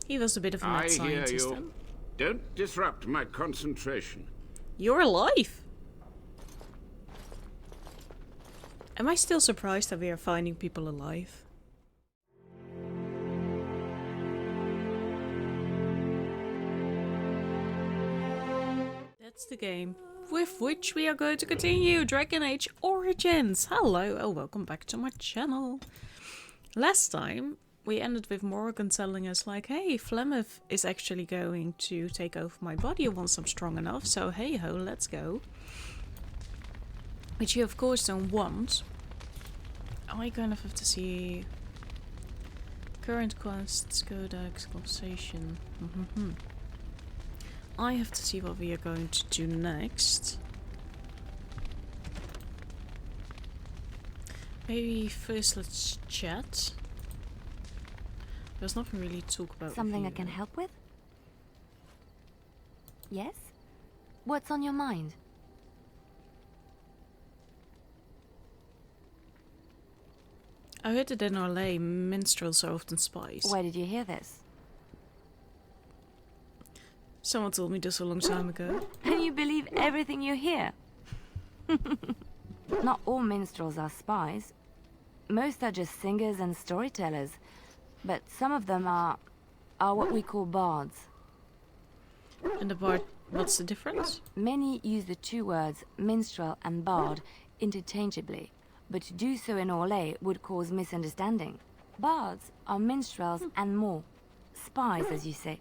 He was a bit of a mad scientist then. Don't disrupt my concentration. You're alive! Am I still surprised that we are finding people alive? That's the game with which we are going to continue Dragon Age Origins. Hello and welcome back to my channel. Last time we ended with Morgan telling us like, hey, Flemeth is actually going to take over my body once I'm strong enough, so hey ho, let's go. Which you of course don't want. I kind of have to see current quests, codex, conversation. I have to see what we are going to do next. Maybe first let's chat. There's nothing really to talk about. Something I can help with? Yes? What's on your mind? I heard that in Orlais, minstrels are often spies. Where did you hear this? Someone told me this a long time ago. And you believe everything you hear? Not all minstrels are spies. Most are just singers and storytellers. But some of them are what we call bards. And the bard, what's the difference? Many use the two words minstrel and bard interchangeably, but to do so in Orlais would cause misunderstanding. Bards are minstrels and more. Spies, as you say.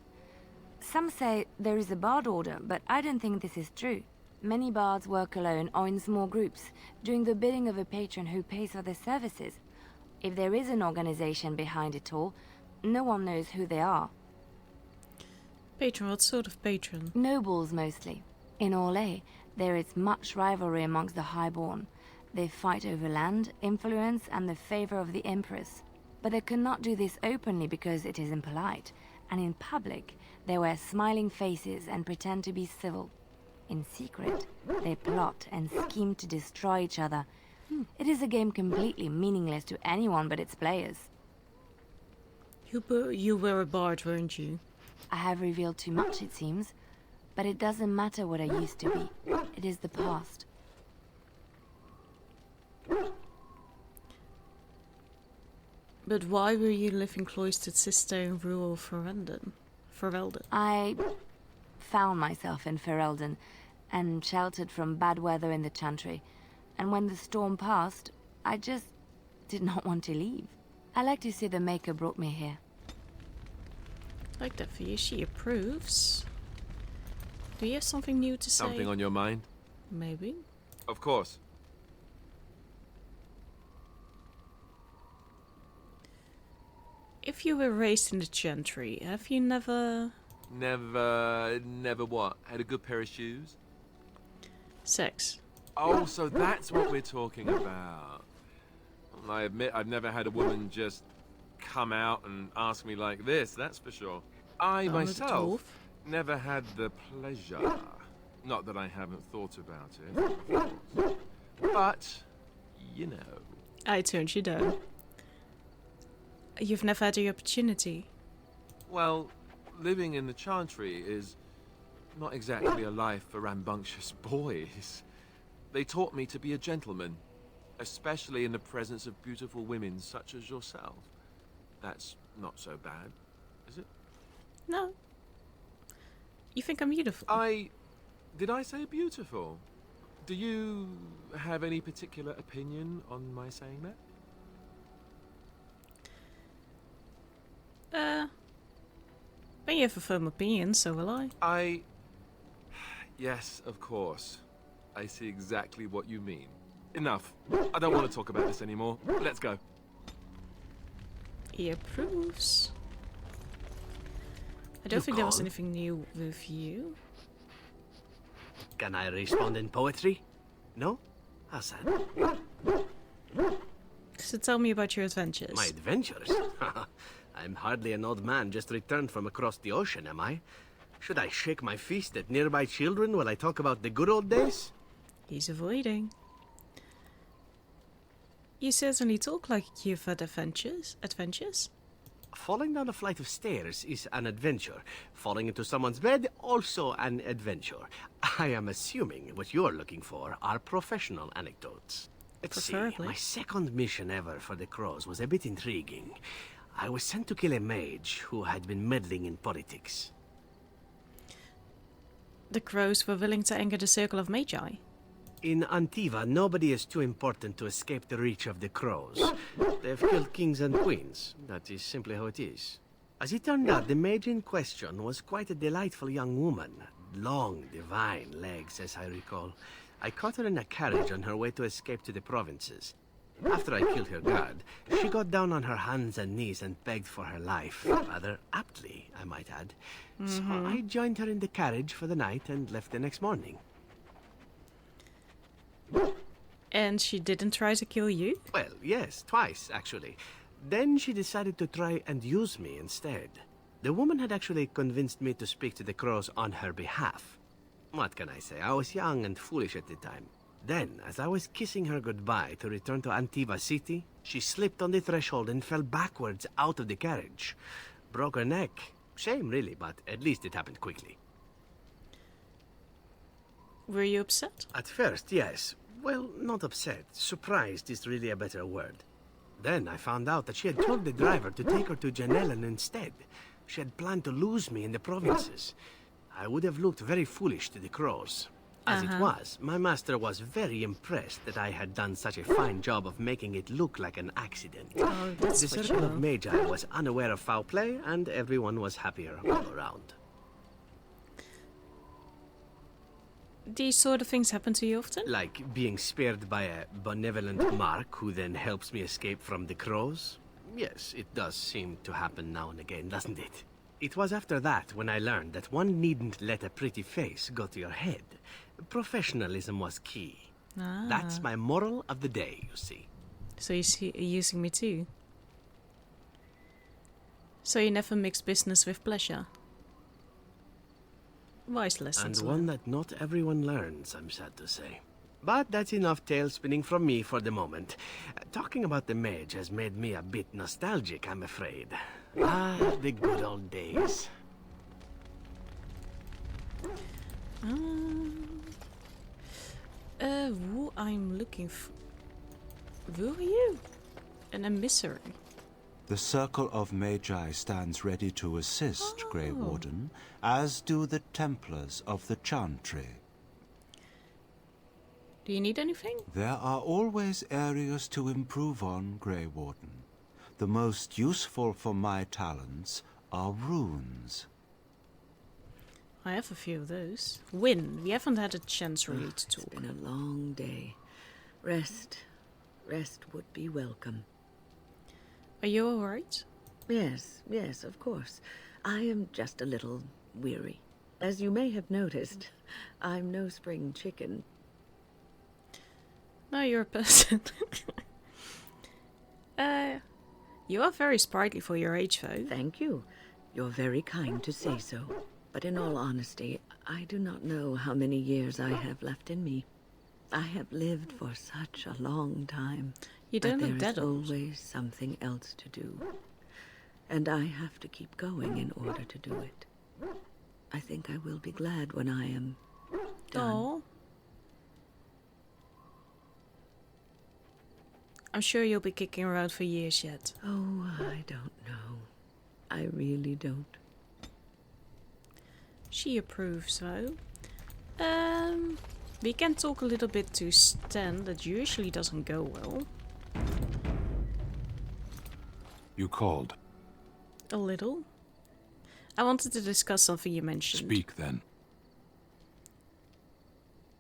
Some say there is a bard order, but I don't think this is true. Many bards work alone or in small groups, doing the bidding of a patron who pays for their services. If there is an organization behind it all, no one knows who they are. Patron, what sort of patron? Nobles, mostly. In Orlais, there is much rivalry amongst the highborn. They fight over land, influence, and the favor of the Empress. But they cannot do this openly because it is impolite, and in public, they wear smiling faces and pretend to be civil. In secret, they plot and scheme to destroy each other. It is a game completely meaningless to anyone but its players. You were a bard, weren't you? I have revealed too much, it seems. But it doesn't matter what I used to be. It is the past. But why were you living cloistered sister in rural Ferelden? I found myself in Ferelden and sheltered from bad weather in the Chantry. And when the storm passed, I just did not want to leave. I like to say the Maker brought me here. Like that for you. She approves. Do you have something new to say? Something on your mind? Maybe. Of course. If you were raised in the Chantry, have you never... Never what? Had a good pair of shoes? Sex. Oh, so that's what we're talking about. I admit I've never had a woman just come out and ask me like this, that's for sure. I myself never had the pleasure. Not that I haven't thought about it, of course. But, you know. I turned you down. You've never had the opportunity. Well, living in the Chantry is not exactly a life for rambunctious boys. They taught me to be a gentleman, especially in the presence of beautiful women such as yourself. That's not so bad, is it? No. You think I'm beautiful? Did I say beautiful? Do you have any particular opinion on my saying that? When you have a firm opinion, so will I. Yes, of course. I see exactly what you mean. Enough. I don't want to talk about this anymore. Let's go. He approves. I don't think there was anything new with you. Can I respond in poetry? No? Hassan. So tell me about your adventures. My adventures? I'm hardly an old man just returned from across the ocean, am I? Should I shake my fist at nearby children while I talk about the good old days? He's avoiding. You certainly talk like you've had adventures. Falling down a flight of stairs is an adventure. Falling into someone's bed, also an adventure. I am assuming what you're looking for are professional anecdotes. Let's see. Preferably. My second mission ever for the Crows was a bit intriguing. I was sent to kill a mage who had been meddling in politics. The crows were willing to enter the circle of Magi. In Antiva, nobody is too important to escape the reach of the Crows. They've killed kings and queens. That is simply how it is. As it turned out, the mage in question was quite a delightful young woman. Long, divine legs, as I recall. I caught her in a carriage on her way to escape to the provinces. After I killed her guard, she got down on her hands and knees and begged for her life. Rather aptly, I might add. So I joined her in the carriage for the night and left the next morning. And she didn't try to kill you? Well, yes, twice, actually. Then she decided to try and use me instead. The woman had actually convinced me to speak to the Crows on her behalf. What can I say? I was young and foolish at the time. Then, as I was kissing her goodbye to return to Antiva City, she slipped on the threshold and fell backwards out of the carriage. Broke her neck. Shame, really, but at least it happened quickly. Were you upset? At first, yes. Well, not upset. Surprised is really a better word. Then I found out that she had told the driver to take her to Janellen instead. She had planned to lose me in the provinces. I would have looked very foolish to the Crows. As it was, my master was very impressed that I had done such a fine job of making it look like an accident. Oh, that's The what circle you of love. Magi was unaware of foul play, and everyone was happier all around. These sort of things happen to you often? Like being spared by a benevolent Mark who then helps me escape from the Crows? Yes, it does seem to happen now and again, doesn't it? It was after that when I learned that one needn't let a pretty face go to your head. Professionalism was key. That's my moral of the day, you see. So you're using me too? So you never mix business with pleasure? Wise lessons. And one that not everyone learns, I'm sad to say. But that's enough tale spinning from me for the moment. Talking about the mage has made me a bit nostalgic, I'm afraid. Ah, the good old days. Who I'm looking for? Who are you? An emissary. The Circle of Magi stands ready to assist, Grey Warden, as do the Templars of the Chantry. Do you need anything? There are always areas to improve on, Grey Warden. The most useful for my talents are runes. I have a few of those. Win. We haven't had a chance really to It's talk. been a long day. Rest would be welcome. Are you alright? Yes, of course. I am just a little weary. As you may have noticed, I'm no spring chicken. No, you're a person. You are very sprightly for your age, though. Thank you. You're very kind to say so. But in all honesty, I do not know how many years I have left in me. I have lived for such a long time. You don't but look there is that old. always something else to do. And I have to keep going in order to do it. I think I will be glad when I am done. Oh. I'm sure you'll be kicking around for years yet. Oh, I don't know. I really don't. She approves, though. We can talk a little bit to Stan. That usually doesn't go well. You called. A little. I wanted to discuss something you mentioned. Speak then.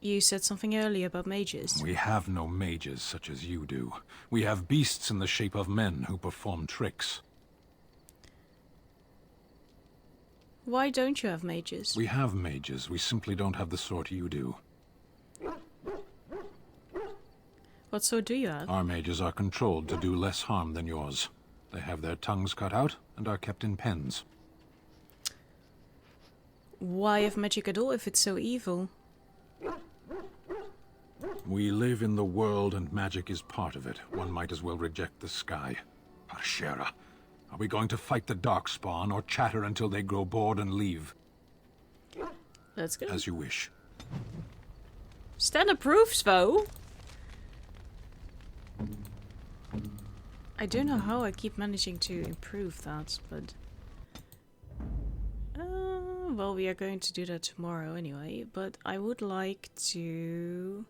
You said something earlier about mages. We have no mages such as you do. We have beasts in the shape of men who perform tricks. Why don't you have mages? We have mages, we simply don't have the sort you do. What sort do you have? Our mages are controlled to do less harm than yours. They have their tongues cut out and are kept in pens. Why have magic at all if it's so evil? We live in the world and magic is part of it. One might as well reject the sky. Parshera. Are we going to fight the Darkspawn or chatter until they grow bored and leave? Let's go. As you wish. Stan approves, though. I don't know how I keep managing to improve that, but... well, we are going to do that tomorrow anyway, but I would like to...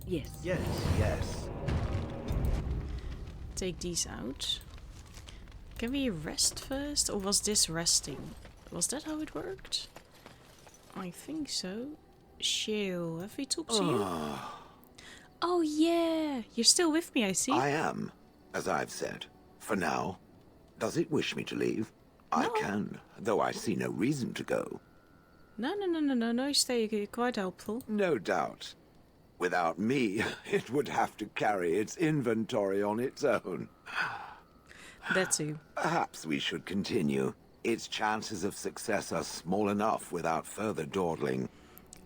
Yes. Yes, yes. take these out. Can we rest first? Or was this resting? Was that how it worked? I think so. Shill, have we talked to you? Oh yeah, you're still with me, I see. I am, as I've said. For now. Does it wish me to leave? No. I can, though I see no reason to go. No, stay, you're quite helpful. No doubt. Without me, it would have to carry its inventory on its own. That too. Perhaps we should continue. Its chances of success are small enough without further dawdling.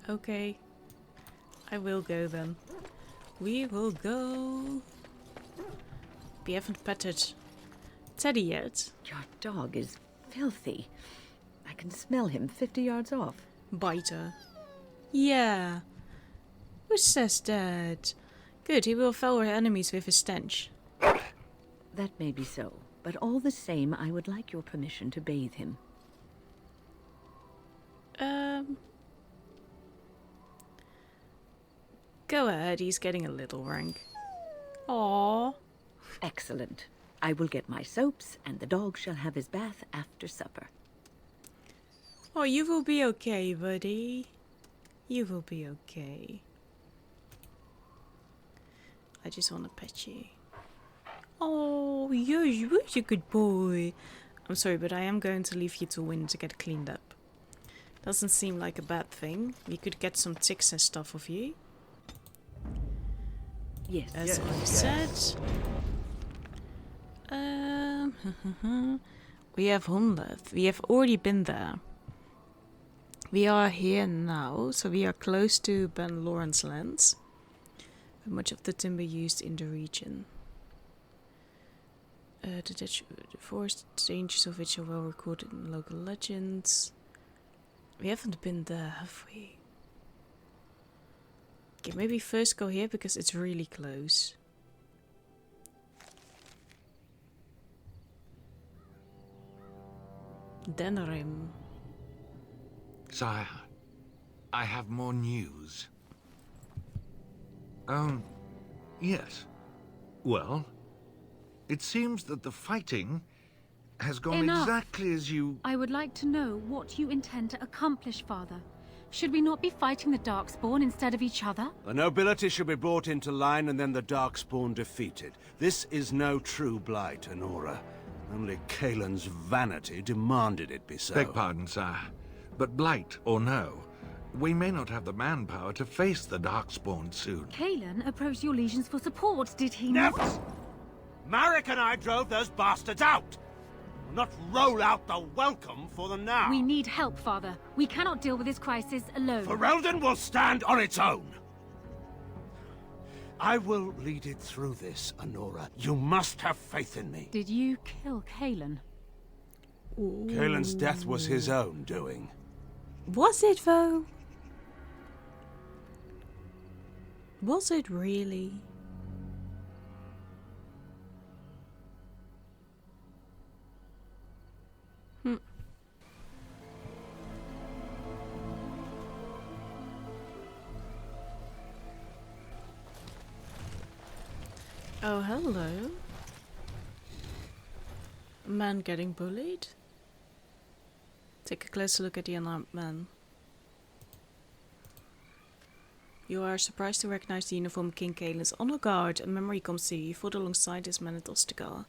Okay. I will go then. We will go. We haven't petted Teddy yet. Your dog is filthy. I can smell him 50 yards off. Biter. Yeah. Who says that? Good, he will fell our enemies with his stench. That may be so, but all the same, I would like your permission to bathe him. Go ahead, he's getting a little rank. Aww. Excellent. I will get my soaps, and the dog shall have his bath after supper. Oh, you will be okay, buddy. You will be okay. I just want to pet you. Oh, you're a good boy. I'm sorry, but I am going to leave you to win to get cleaned up. Doesn't seem like a bad thing. We could get some ticks and stuff of you. Yes. As I said. We have Hunleth. We have already been there. We are here now, so we are close to Ben Lawrence lands. With much of the timber used in the region. The forest dangers of which are well recorded in local legends. We haven't been there, have we? Okay, maybe first go here because it's really close. Denerim. Sire, I have more news. Yes. Well, it seems that the fighting has gone Enough. exactly as you... I would like to know what you intend to accomplish, Father. Should we not be fighting the Darkspawn instead of each other? The nobility should be brought into line and then the Darkspawn defeated. This is no true blight, Honora. Only Kaelin's vanity demanded it be so. Beg pardon, sire. But blight or no, we may not have the manpower to face the Darkspawn soon. Kaelin approached your legions for support, did he Never! not? Marek and I drove those bastards out! We'll not roll out the welcome for them now! We need help, Father. We cannot deal with this crisis alone. Ferelden will stand on its own! I will lead it through this, Honora. You must have faith in me. Did you kill Kaelin? Kaelin's death was his own doing. Was it though? Was it really? Oh, hello. A man getting bullied? Take a closer look at the unarmed man. You are surprised to recognize the uniform of King Kaelin's honor guard. A memory comes to you. You fought alongside his men at Ostagar.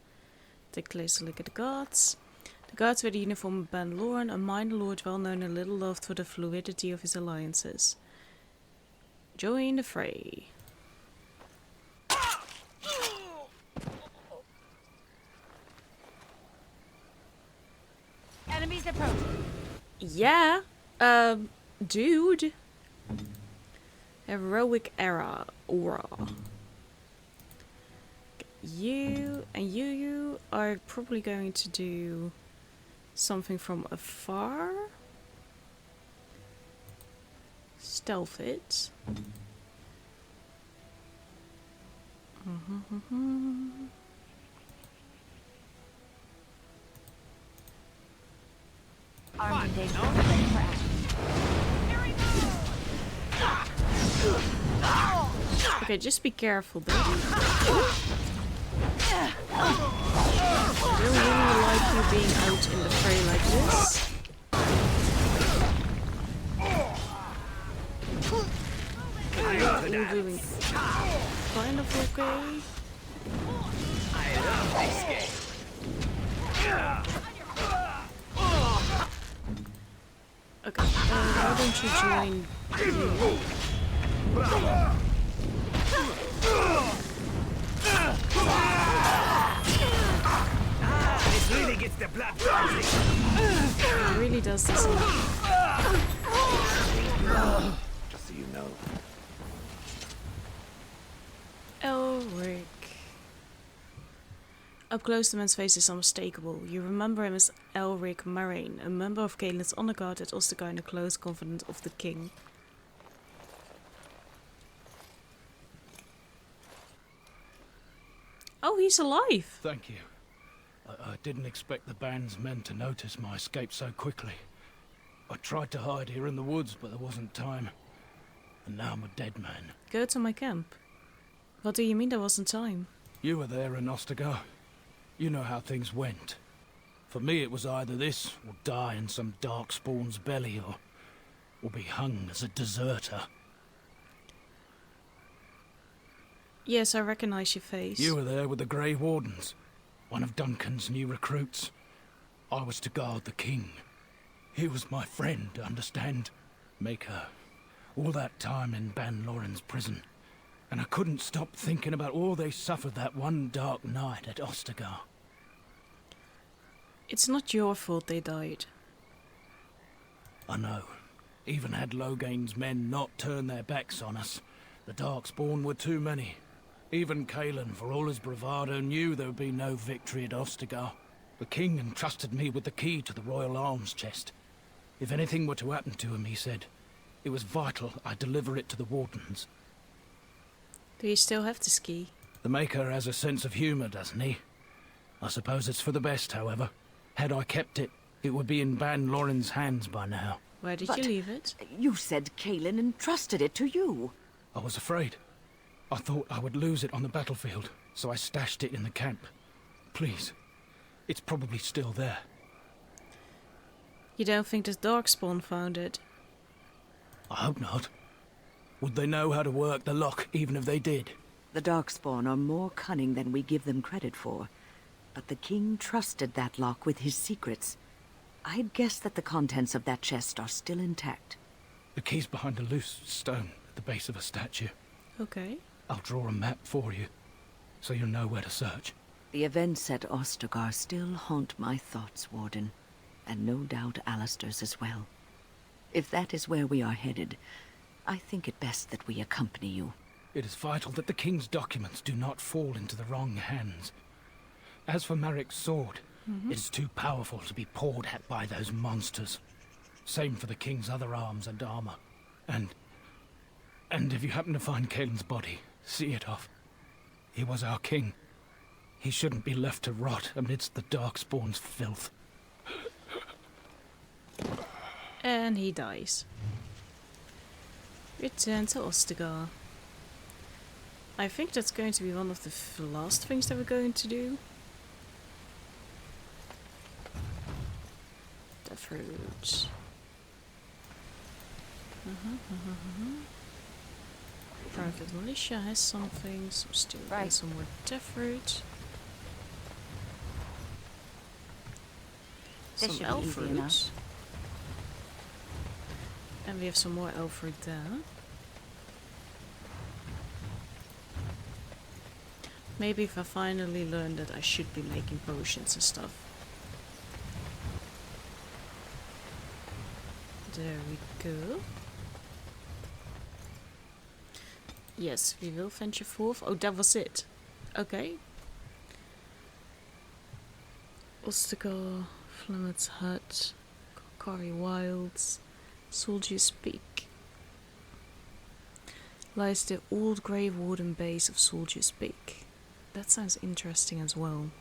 Take a closer look at the guards. The guards wear the uniform of Ben Lorne, a minor lord well known and little loved for the fluidity of his alliances. Join the fray. Enemies approaching. Yeah, dude. Heroic era aura. you and you are probably going to do something from afar. Stealth it. Okay, just be careful, baby. I don't really like you being out in the fray like this. You're doing kind of okay. Okay, why don't you join you? This really gets the blood pumping. It really does this a lot. Just so you know. Elric. Up close, the man's face is unmistakable. You remember him as Elric Marraine, a member of Caelin's honor guard at Ostagar and a close confidant of the king. Oh, he's alive! Thank you. I didn't expect the band's men to notice my escape so quickly. I tried to hide here in the woods, but there wasn't time. And now I'm a dead man. Go to my camp. What do you mean there wasn't time? You were there in Ostagar. You know how things went. For me, it was either this, or die in some darkspawn's belly, or be hung as a deserter. Yes, I recognize your face. You were there with the Grey Wardens, one of Duncan's new recruits. I was to guard the king. He was my friend, understand? Maker. All that time in Ban Loren's prison. And I couldn't stop thinking about all they suffered that one dark night at Ostagar. It's not your fault they died. I know. Even had Logain's men not turned their backs on us, the Darkspawn were too many. Even Caelan, for all his bravado, knew there would be no victory at Ostagar. The king entrusted me with the key to the royal arms chest. If anything were to happen to him, he said, it was vital I deliver it to the Wardens. Do you still have the ski? The Maker has a sense of humour, doesn't he? I suppose it's for the best, however. Had I kept it, it would be in Ban Loren's hands by now. Where did you leave it? You said Caelan entrusted it to you. I was afraid. I thought I would lose it on the battlefield, so I stashed it in the camp. Please, it's probably still there. You don't think the Darkspawn found it? I hope not. Would they know how to work the lock, even if they did? The Darkspawn are more cunning than we give them credit for. But the king trusted that lock with his secrets. I'd guess that the contents of that chest are still intact. The key's behind a loose stone at the base of a statue. Okay. I'll draw a map for you, so you'll know where to search. The events at Ostagar still haunt my thoughts, Warden. And no doubt Alistair's as well. If that is where we are headed, I think it best that we accompany you. It is vital that the king's documents do not fall into the wrong hands. As for Marik's sword, it is too powerful to be pawed at by those monsters. Same for the king's other arms and armor. And if you happen to find Caelan's body, see it off. He was our king. He shouldn't be left to rot amidst the Darkspawn's filth. And he dies. Return to Ostagar. I think that's going to be one of the last things that we're going to do. The fruits. Private militia has something, some steel and some more deathroot. Some elf fruits. And we have some more elf fruit there. Maybe if I finally learn that I should be making potions and stuff. There we go. Yes, we will venture forth. Oh, that was it. Okay. Ostagar, Flemeth's Hut, Kokari Wilds, Soldier's Peak. Lies the old grey wooden base of Soldier's Peak. That sounds interesting as well.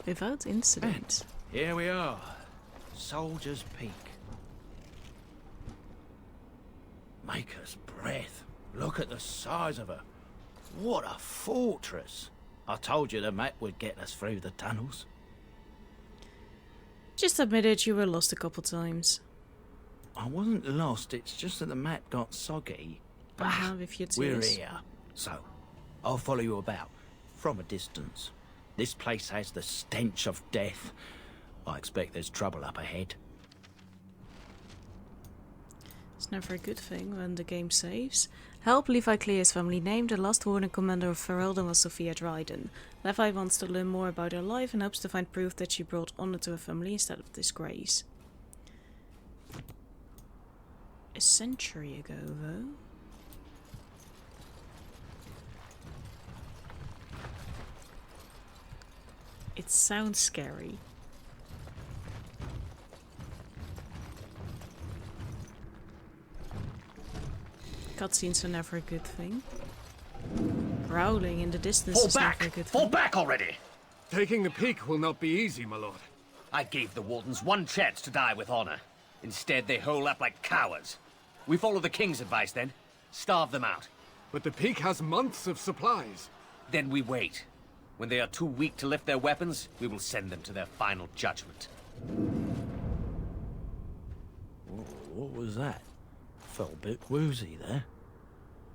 Without incident. Here we are. Soldier's Peak. Maker's breath. Look at the size of her. What a fortress. I told you the map would get us through the tunnels. Just admitted you were lost a couple times. I wasn't lost, it's just that the map got soggy. I have if you'd We're here, so I'll follow you about, from a distance. This place has the stench of death. I expect there's trouble up ahead. It's never a good thing when the game saves. Help Levi Clear's family name. The last warden commander of Ferelden was Sophia Dryden. Levi wants to learn more about her life and hopes to find proof that she brought honor to her family instead of disgrace. A century ago, though. It sounds scary. Cutscenes are never a good thing. Growling in the distance is never a good thing. Fall back already! Taking the peak will not be easy, my lord. I gave the wardens one chance to die with honor. Instead, they hole up like cowards. We follow the king's advice, then. Starve them out. But the peak has months of supplies. Then we wait. When they are too weak to lift their weapons, we will send them to their final judgment. What was that? Felt a bit woozy there.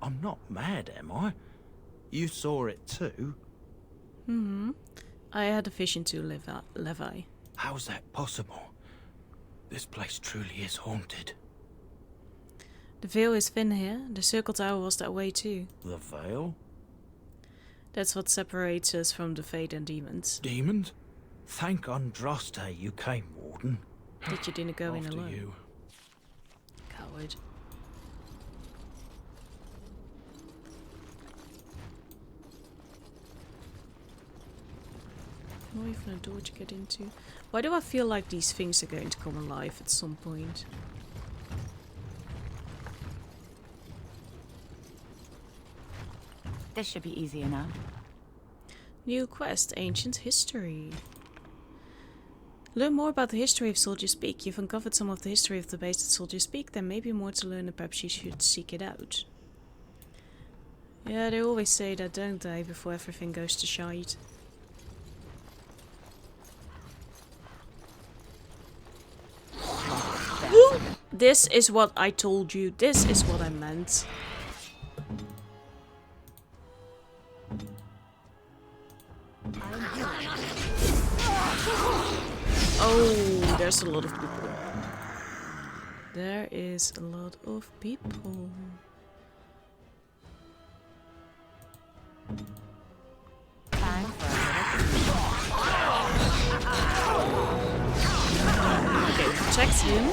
I'm not mad, am I? You saw it too? I had a vision too, Levi. How's that possible? This place truly is haunted. The veil is thin here. The circle tower was that way too. The veil? That's what separates us from the Fate and demons. Demons? Thank Andraste you came, Warden. That you didn't go in After alone. you. Coward. Not even a door to get into. Why do I feel like these things are going to come alive at some point? This should be easy enough. New quest, Ancient History. Learn more about the history of Soldier's Peak. You've uncovered some of the history of the base at Soldier's Peak. There may be more to learn and perhaps you should seek it out. Yeah, they always say that, don't they, before everything goes to shite. This is what I told you. This is what I meant. Oh, there's a lot of people. There is a lot of people. Okay, protect him.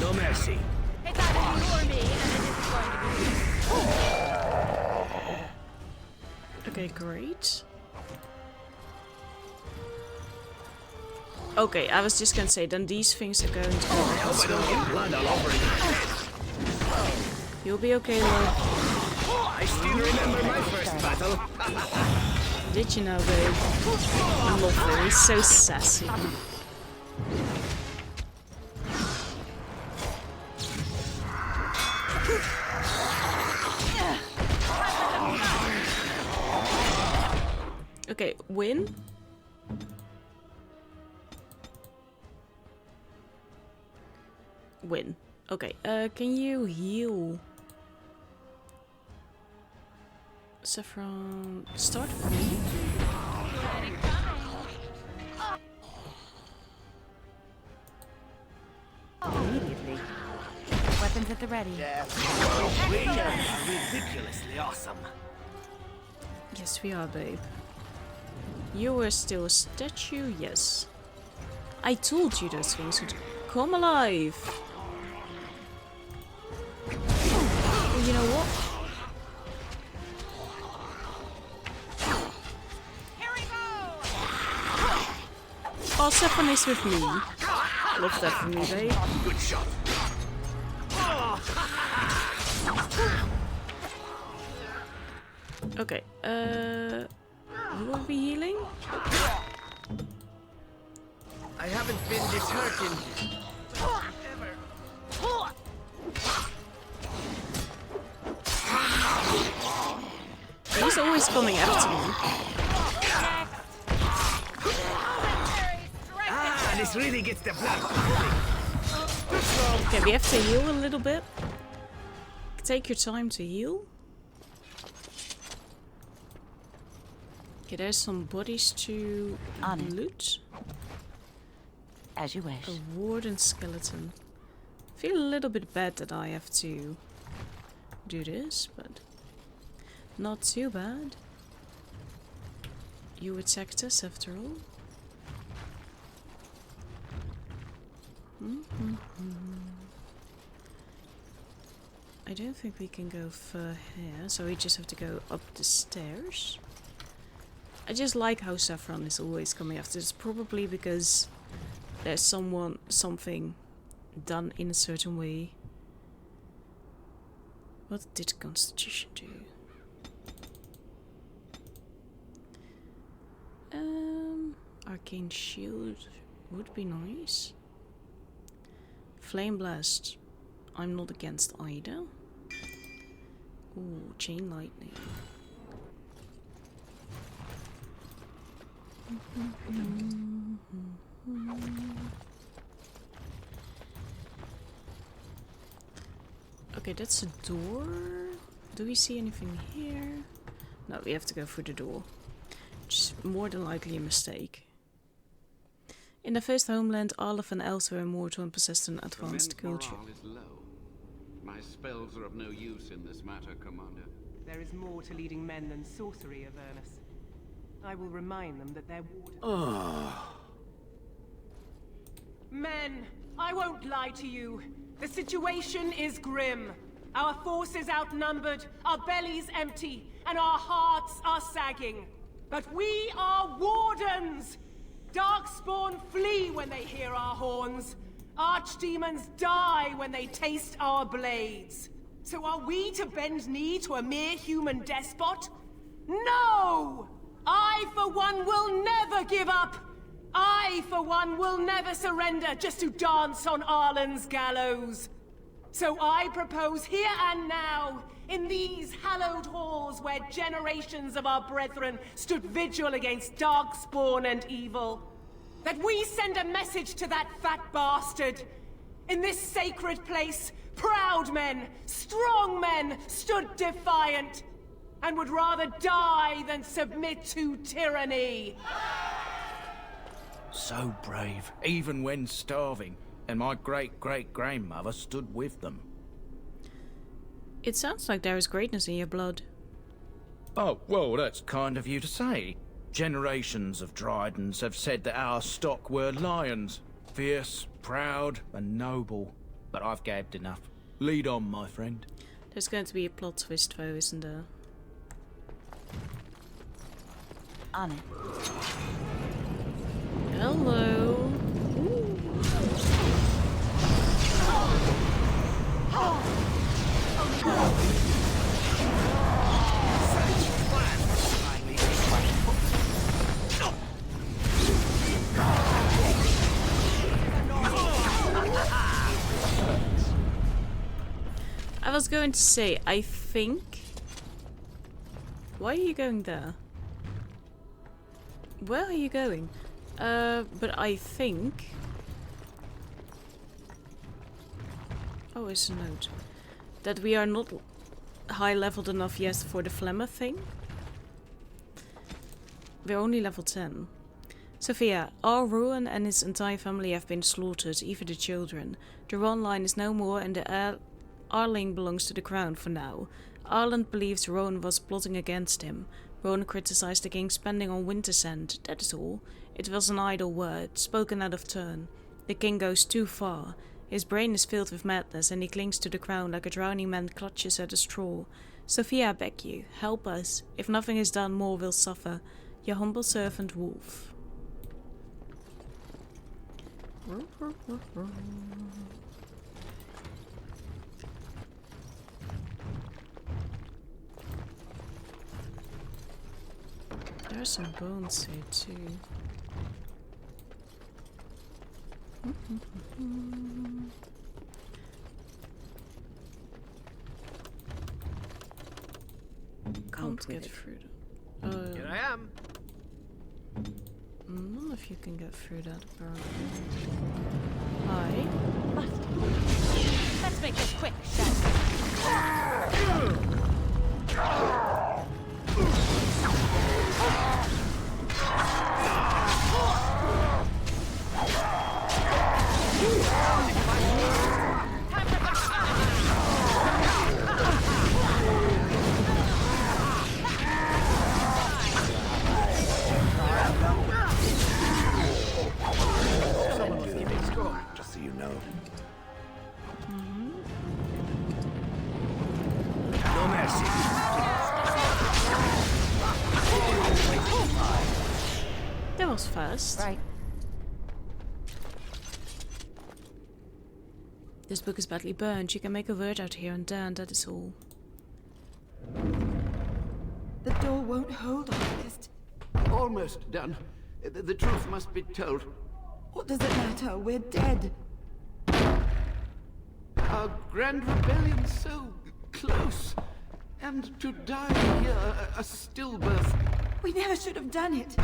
No mercy. It's either you or me, and it isn't going to be. Okay, great. Okay, I was just gonna say, then these things are going to I hope I don't get blood all over it. You'll be okay, love. I still remember my first battle. Did you know, babe? I love her, he's so sassy. Okay, win. Win. Okay, can you heal? Saffron, start for me. Immediately. Weapons at the ready. We are ridiculously awesome. Yes, we are, babe. You are still a statue? Yes. I told you those things would come alive. Well, you know what? Oh, Stefan is with me. Love that for me, babe. Good shot. Okay, who will be healing? I haven't been this hurt in He's always coming after me. this really gets the blood. Okay, we have to heal a little bit. Take your time to heal. Okay, there's some bodies to loot. As you wish. A warden skeleton. I feel a little bit bad that I have to do this, but not too bad. You attacked us after all. I don't think we can go fur here, so we just have to go up the stairs. I just like how Saffron is always coming after. It's probably because there's something done in a certain way. What did Constitution do? Arcane Shield would be nice. Flame Blast. I'm not against either. Ooh, Chain Lightning. Okay, that's a door. Do we see anything here? No, we have to go through the door. Which is more than likely a mistake. In the first homeland, Olaf and Elsa were immortal and possessed an advanced culture. Morale is low. My spells are of no use in this matter, Commander. There is more to leading men than sorcery, Avernus. I will remind them that they're wardens. Men, I won't lie to you. The situation is grim. Our forces outnumbered, our bellies empty, and our hearts are sagging. But we are wardens! Darkspawn flee when they hear our horns. Archdemons die when they taste our blades. So are we to bend knee to a mere human despot? No! I, for one, will never give up! I, for one, will never surrender just to dance on Arlen's gallows. So I propose here and now, in these hallowed halls where generations of our brethren stood vigil against darkspawn and evil, that we send a message to that fat bastard. In this sacred place, proud men, strong men stood defiant, and would rather die than submit to tyranny. So brave, even when starving, and my great-great-grandmother stood with them. It sounds like there is greatness in your blood. Oh, well, that's kind of you to say. Generations of Dryadens have said that our stock were lions. Fierce, proud, and noble. But I've gabbed enough. Lead on, my friend. There's going to be a plot twist though, isn't there? On it. Hello. I was going to say, I think... Why are you going there? Where are you going? But I think... Oh, it's a note. That we are not high-leveled enough yet for the Flemmer thing. We're only level 10. Sophia, our Rowan and his entire family have been slaughtered, even the children. The Ron line is no more and the Arling belongs to the crown for now. Arland believes Rowan was plotting against him. Rowan criticized the king's spending on winter scent, that is all. It was an idle word, spoken out of turn. The king goes too far. His brain is filled with madness, and he clings to the crown like a drowning man clutches at a straw. Sophia, I beg you, help us. If nothing is done, more will suffer. Your humble servant, Wolf. There are some bones here too. Can't get through that. Here I am. None of you can get through that, apparently. Hi. Let's make this quick, Shed. Just so you know. No mercy. That was fast. Right. This book is badly burned. You can make a word out here and there, and that is all. The door won't hold, Artist. Almost done. The truth must be told. What does it matter? We're dead. Our grand rebellion so close. And to die here, a stillbirth. We never should have done it.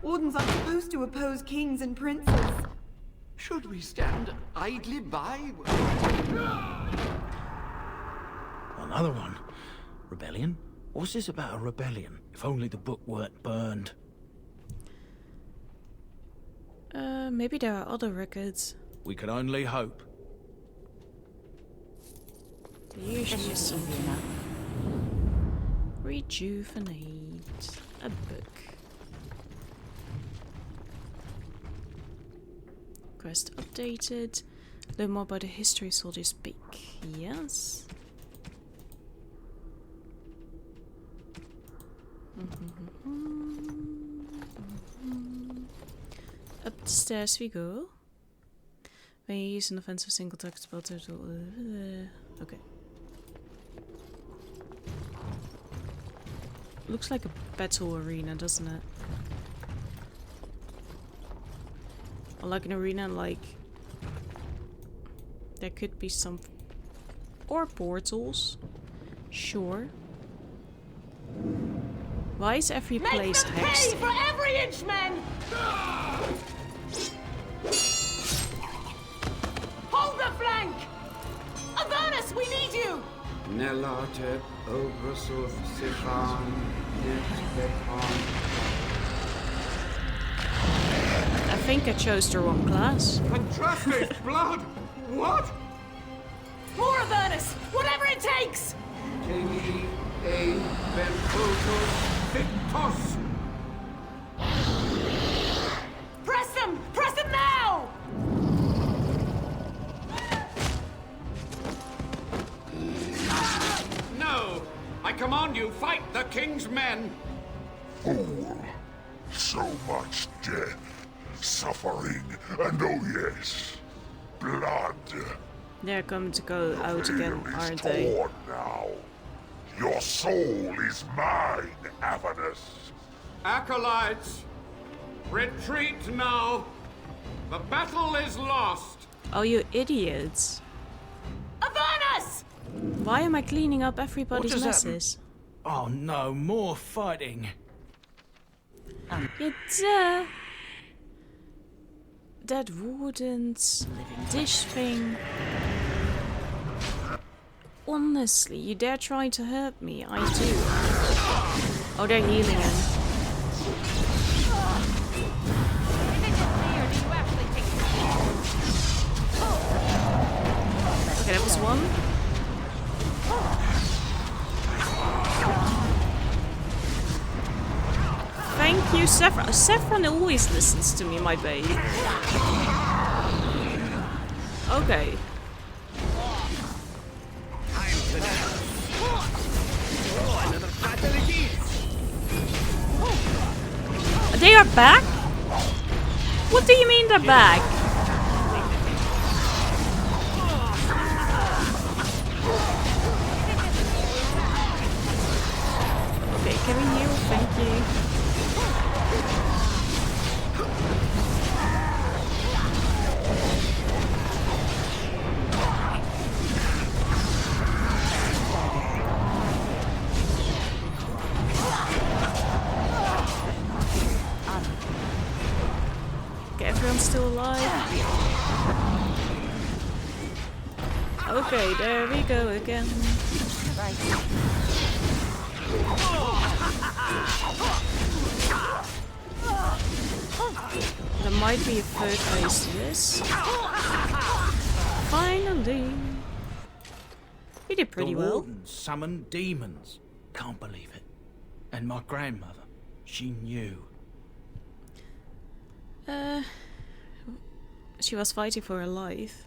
Wardens are supposed to oppose kings and princes. Should we stand idly by? Another one. Rebellion? What's this about a rebellion? If only the book weren't burned. Maybe there are other records. We can only hope. Usually something. Rejuvenate. A book. Quest updated. Learn more about the history soldiers speak. Yes. Up the stairs we go. When you use an offensive single target spell total. Okay. Looks like a battle arena, doesn't it? Or like an arena, like there could be some, or portals. Sure. Why is every place Make them hexed? pay for every inch, men! Hold the flank! Avernus, we need you! Nelate Obrasov Sifan Netbekon. I think I chose the wrong class. Contrastes blood! What? More Avernus! Whatever it takes! Tegi A Ventotos Victos! Press them! Press them now! No! I command you, fight the king's men! Fool! So much death, suffering, and oh yes, blood. They're coming to go out again, Veil is aren't they? torn now. Your soul is mine, Avernus. Acolytes, retreat now! The battle is lost! Oh, you idiots. Avernus! Why am I cleaning up everybody's What does that messes? Oh no, more fighting. Yeah, that wouldn't. This thing. Honestly, you dare try to hurt me? I do. Oh, they're healing him. Okay, that was one. Saffron always listens to me, my babe. Okay. They are back? What do you mean they're back? Okay, can we heal? Thank you. Okay, everyone's still alive. Okay, there we go again. There might be a third phase to this. Finally! We did pretty the well. Warden summoned demons. Can't believe it. And my grandmother, she knew. She was fighting for her life.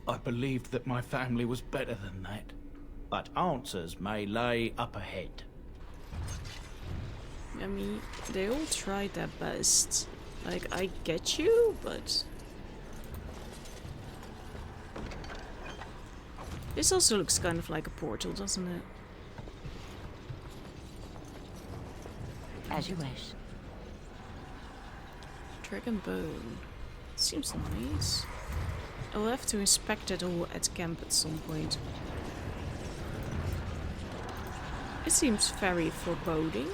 I believed that my family was better than that. But answers may lay up ahead. I mean, they all tried their best. Like, I get you, but... This also looks kind of like a portal, doesn't it? As you wish. Dragon bone. Seems nice. I'll have to inspect it all at camp at some point. It seems very foreboding.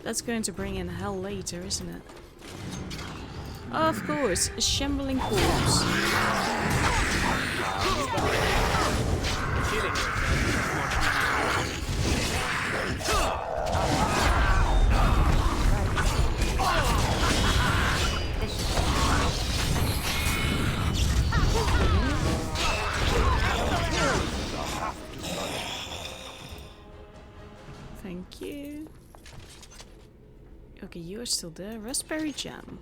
That's going to bring in hell later, isn't it? Oh, of course, a shambling corpse. Thank you. Okay, you are still there. Raspberry jam.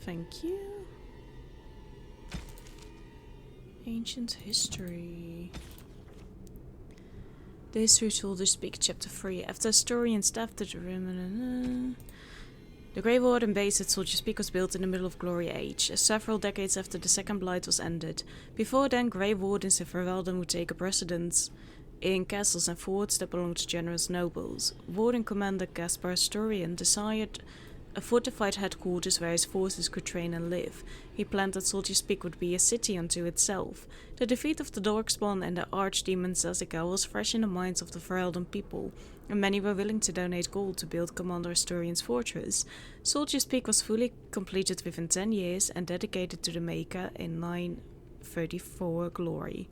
Thank you. Ancient history. The history soldiers speak, chapter 3. After historians staffed the Grey Warden base at Soldiers Peak was built in the middle of Glory Age, several decades after the Second Blight was ended. Before then, Grey Wardens in Ferelden would take up residence in castles and forts that belonged to generous nobles. Warden Commander Caspar Asturian desired a fortified headquarters where his forces could train and live. He planned that Soldiers Peak would be a city unto itself. The defeat of the Darkspawn and the archdemon Zazika was fresh in the minds of the Ferelden people, and many were willing to donate gold to build Commander Asturian's fortress. Soldiers Peak was fully completed within 10 years and dedicated to the Maker in 934 glory.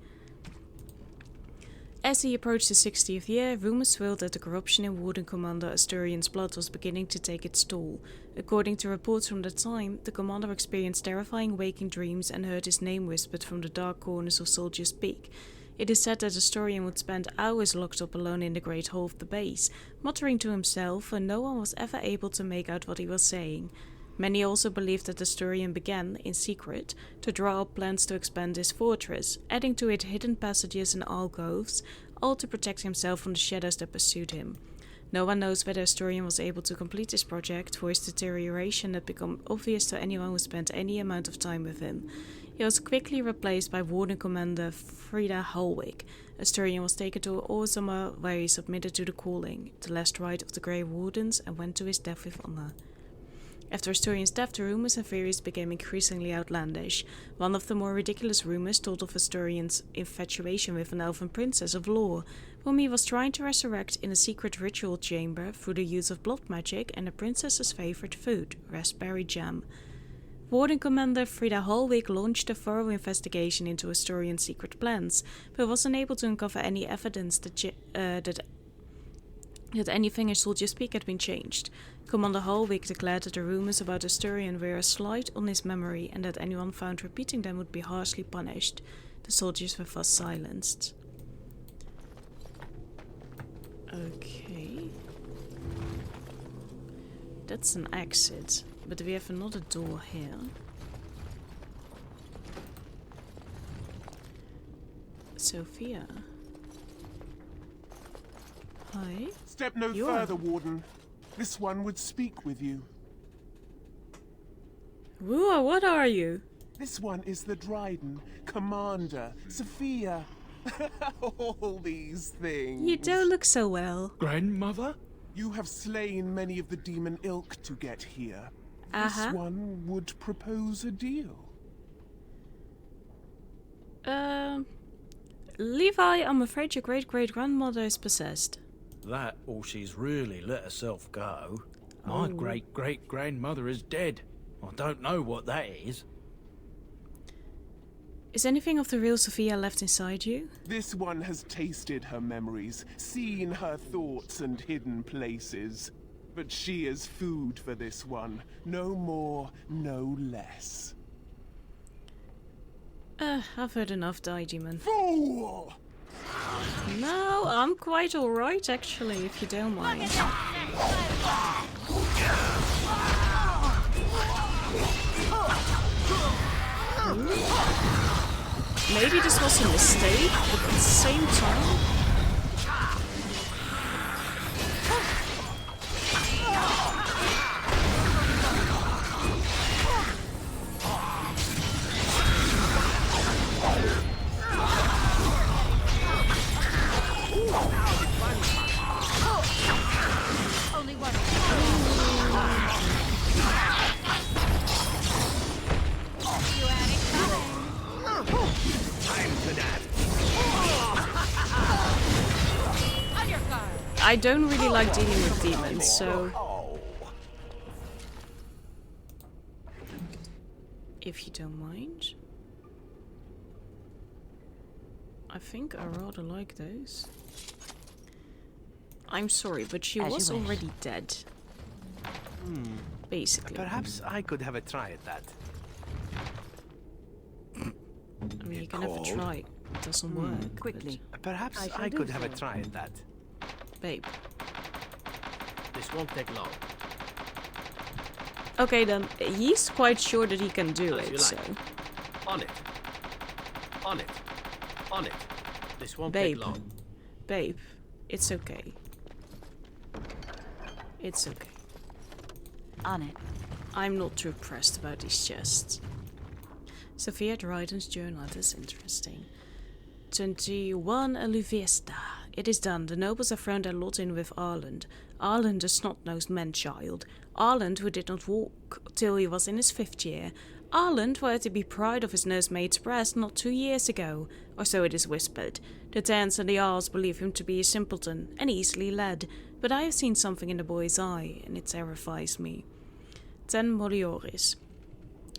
As he approached his 60th year, rumors swirled that the corruption in Warden Commander Asturian's blood was beginning to take its toll. According to reports from the time, the commander experienced terrifying waking dreams and heard his name whispered from the dark corners of Soldiers Peak. It is said that Asturian would spend hours locked up alone in the great hall of the base, muttering to himself, and no one was ever able to make out what he was saying. Many also believed that Asturian began, in secret, to draw up plans to expand his fortress, adding to it hidden passages and alcoves, all to protect himself from the shadows that pursued him. No one knows whether Asturian was able to complete this project, for his deterioration had become obvious to anyone who spent any amount of time with him. He was quickly replaced by Warden Commander Frida Holwick. Asturian was taken to Orzama, where he submitted to the calling, the last rite of the Grey Wardens, and went to his death with honor. After Asturian's death, the rumors and theories became increasingly outlandish. One of the more ridiculous rumors told of Asturian's infatuation with an elven princess of lore, whom he was trying to resurrect in a secret ritual chamber through the use of blood magic and the princess's favorite food, raspberry jam. Warden Commander Frida Holwick launched a thorough investigation into Asturian's secret plans, but was unable to uncover any evidence that anything in Soldiers Peak had been changed. Commander Holwick declared that the rumors about Asturian were a slight on his memory and that anyone found repeating them would be harshly punished. The soldiers were thus silenced. Okay. That's an exit, but we have another door here. Sophia. Hi. Step no further, Warden. This one would speak with you. Whoa, what are you? This one is the Dryden, Commander, Sophia. All these things. You don't look so well. Grandmother? You have slain many of the demon ilk to get here. This one would propose a deal. Levi, I'm afraid your great-great-grandmother is possessed. That, or she's really let herself go. My great-great-grandmother is dead. I don't know what that is. Is anything of the real Sophia left inside you? This one has tasted her memories, seen her thoughts and hidden places. But she is food for this one. No more, no less. I've heard enough, Die Demon. Fool! No, I'm quite alright actually, if you don't mind. Maybe this was a mistake, but at the same time... Only one. You had it coming. Time for that. Undercard. I don't really like dealing with demons, so... If you don't mind. I think I rather like those. I'm sorry, but she was already dead. Basically. Perhaps I could have a try at that. I mean, you can have a try. It doesn't work. Quickly. Perhaps I could have a try at that. Babe. This won't take long. Okay then, he's quite sure that he can do As you it, like. so... On it. On it. On it. This won't Babe. take long. Babe, it's okay. It's okay. On it. I'm not too pressed about these chests. Sophia Dryden's journal, that's interesting. 21 Aluvesta. It is done. The nobles have thrown their lot in with Arland. Arland, the snot-nosed man-child. Arland, who did not walk till he was in his 5th year. Arland, who had to be proud of his nursemaid's breast not 2 years ago, or so it is whispered. The Tans and the Arls believe him to be a simpleton, and easily led, but I have seen something in the boy's eye, and it terrifies me. 10 Morioris.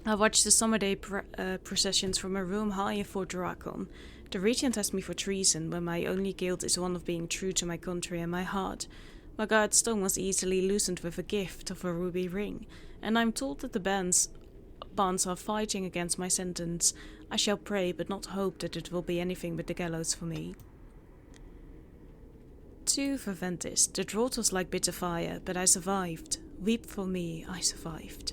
I watched the summer day processions from a room high in Fort Dracon. The regent has me for treason, when my only guilt is one of being true to my country and my heart. My guard's stone was easily loosened with a gift of a ruby ring, and I'm told that the bands are fighting against my sentence. I shall pray, but not hope that it will be anything but the gallows for me. 2 Verventis. The draught was like bitter fire, but I survived. Weep for me, I survived.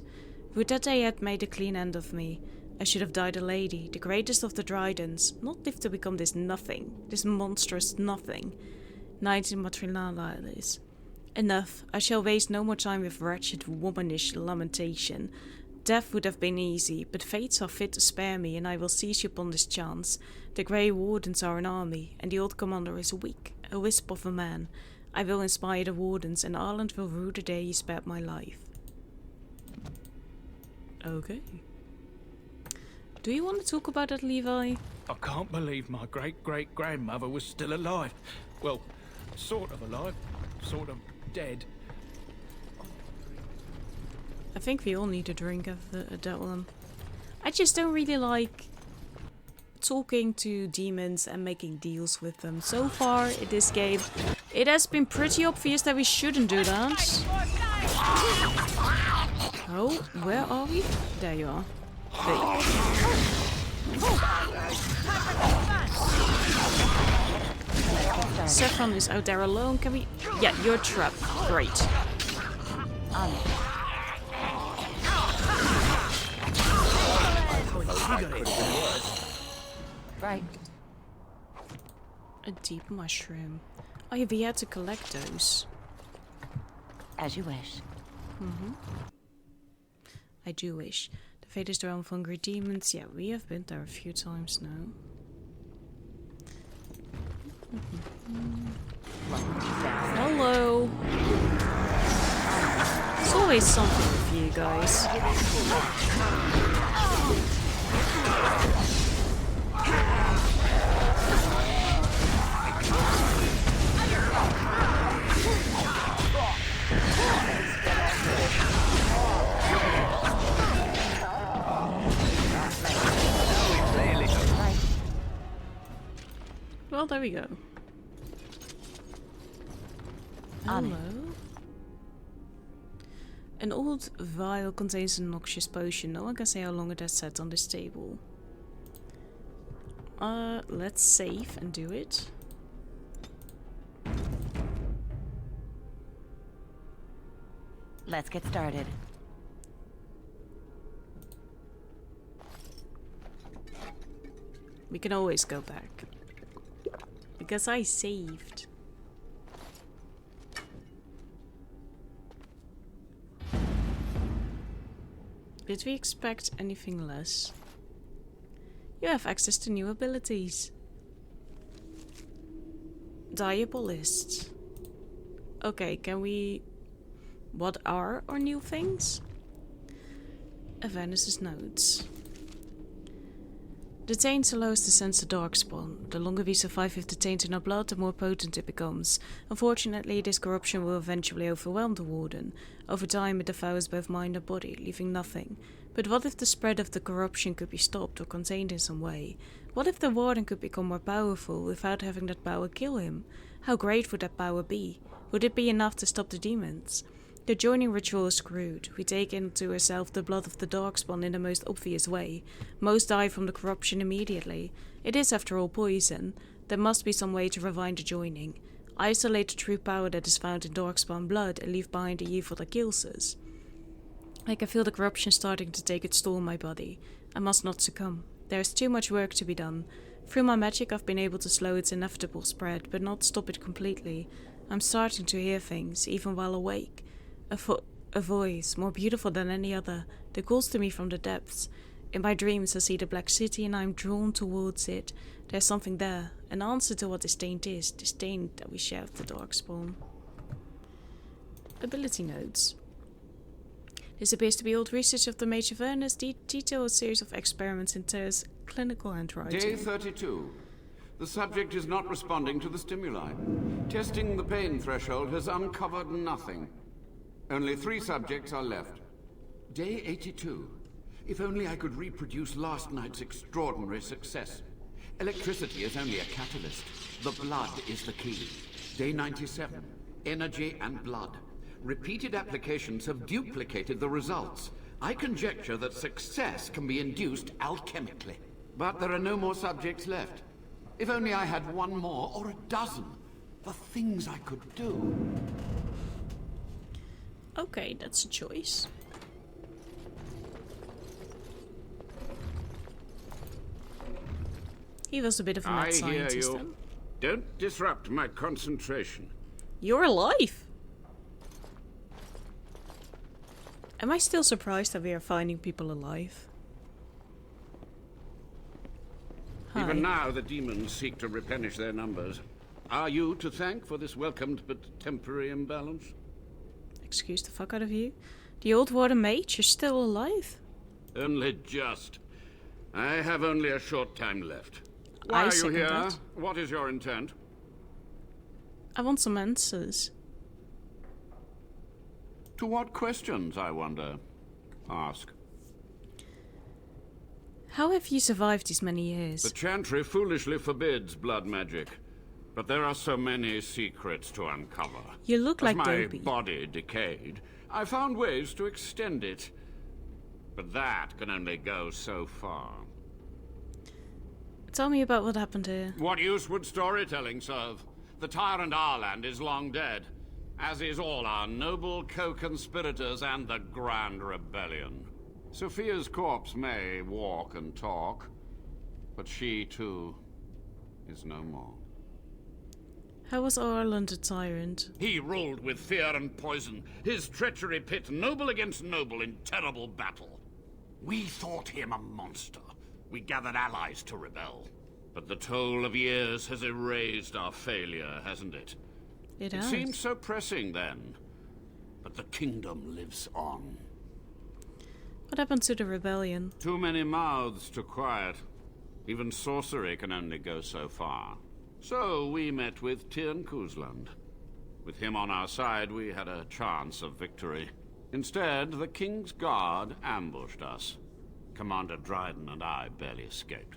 Would that they had made a clean end of me. I should have died a lady, the greatest of the Dryadens, not live to become this nothing, this monstrous nothing. 19 Matrilalis. Enough, I shall waste no more time with wretched womanish lamentation. Death would have been easy, but fates are fit to spare me, and I will seize you upon this chance. The Grey Wardens are an army, and the old commander is weak, a wisp of a man. I will inspire the Wardens, and Arland will rue the day he spared my life. Okay. Do you want to talk about that, Levi? I can't believe my great-great-grandmother was still alive. Well, sort of alive, sort of dead. I think we all need a drink after that one. I just don't really like talking to demons and making deals with them. So far in this game, it has been pretty obvious that we shouldn't do that. Oh, where are we? There you are. Saffron is out there alone. Can we... Yeah, you're trapped. Great. Right. A deep mushroom. Oh yeah, we had to collect those. As you wish. I do wish. The Vader's realm of hungry demons. Yeah, we have been there a few times now. Hello. There's always something with you guys. Well, there we go. Hello. An old vial contains a noxious potion. No one can say how long it has sat on this table. Let's save and do it. Let's get started. We can always go back. Because I saved. Did we expect anything less? You have access to new abilities. Diabolists. Okay, can we... What are our new things? Avernus's notes. The taint allows to sense the darkspawn. The longer we survive with the taint in our blood, the more potent it becomes. Unfortunately, this corruption will eventually overwhelm the warden. Over time, it devours both mind and body, leaving nothing. But what if the spread of the corruption could be stopped or contained in some way? What if the warden could become more powerful without having that power kill him? How great would that power be? Would it be enough to stop the demons? The joining ritual is crude. We take into ourselves the blood of the darkspawn in the most obvious way. Most die from the corruption immediately. It is, after all, poison. There must be some way to revive the joining. Isolate the true power that is found in darkspawn blood and leave behind the evil that kills us. I can feel the corruption starting to take its toll on my body. I must not succumb. There is too much work to be done. Through my magic I've been able to slow its inevitable spread, but not stop it completely. I'm starting to hear things, even while awake. A voice, more beautiful than any other, that calls to me from the depths. In my dreams I see the Black City and I am drawn towards it. There's something there, an answer to what this taint is, this taint that we share with the Darkspawn. Ability notes. This appears to be old research of the Mage of Avernus, detail a series of experiments in Terra's clinical handwriting. Day 32. The subject is not responding to the stimuli. Testing the pain threshold has uncovered nothing. Only 3 subjects are left. Day 82. If only I could reproduce last night's extraordinary success. Electricity is only a catalyst. The blood is the key. Day 97. Energy and blood. Repeated applications have duplicated the results. I conjecture that success can be induced alchemically. But there are no more subjects left. If only I had 1 more or a dozen. The things I could do. Okay, that's a choice. He was a bit of a mad scientist then. Don't disrupt my concentration. You're alive! Am I still surprised that we are finding people alive? Hi. Even now the demons seek to replenish their numbers. Are you to thank for this welcomed but temporary imbalance? Excuse the fuck out of you. The old warden mage is still alive? Only just. I have only a short time left. Why are you here? That. What is your intent? I want some answers. To what questions, I wonder? Ask. How have you survived these many years? The Chantry foolishly forbids blood magic. But there are so many secrets to uncover. You look like Dopey. As my body decayed, I found ways to extend it. But that can only go so far. Tell me about what happened here. What use would storytelling serve? The tyrant Arland is long dead, as is all our noble co-conspirators and the Grand Rebellion. Sophia's corpse may walk and talk, but she, too, is no more. How was Arland a tyrant? He ruled with fear and poison, his treachery pit noble against noble in terrible battle. We thought him a monster. We gathered allies to rebel. But the toll of years has erased our failure, hasn't it? It It has. seemed so pressing then. But the kingdom lives on. What happened to the rebellion? Too many mouths to quiet. Even sorcery can only go so far. So we met with Tirn Kuzland. With him on our side, we had a chance of victory. Instead, the King's Guard ambushed us. Commander Dryden and I barely escaped.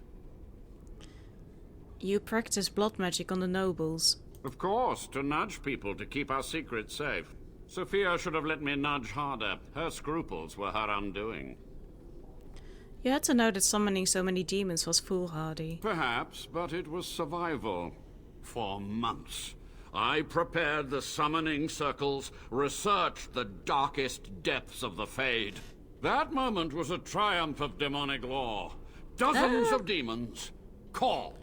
You practice blood magic on the nobles. Of course, to nudge people to keep our secrets safe. Sophia should have let me nudge harder. Her scruples were her undoing. You had to know that summoning so many demons was foolhardy. Perhaps, but it was survival. For months, I prepared the summoning circles, researched the darkest depths of the Fade. That moment was a triumph of demonic law. Dozens of demons, called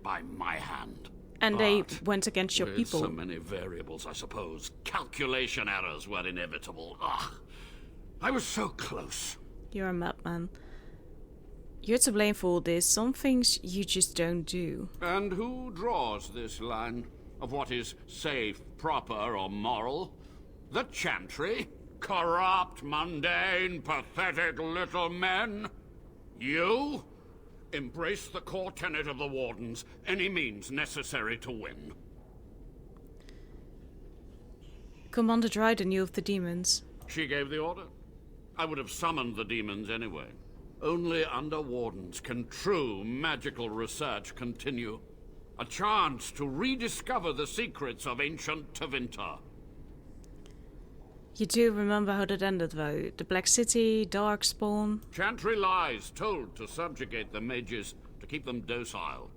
by my hand. And they went against your With people. so many variables, I suppose. Calculation errors were inevitable. Ugh. I was so close. You're a madman. You're to blame for all this. Some things you just don't do. And who draws this line of what is safe, proper, or moral? The Chantry? Corrupt, mundane, pathetic little men? You? Embrace the core tenet of the Wardens, any means necessary to win. Commander Dryden knew of the demons. She gave the order. I would have summoned the demons anyway. Only under Wardens can true magical research continue. A chance to rediscover the secrets of ancient Tevinter. You do remember how that ended, though? The Black City, Darkspawn. Chantry lies told to subjugate the mages, to keep them docile.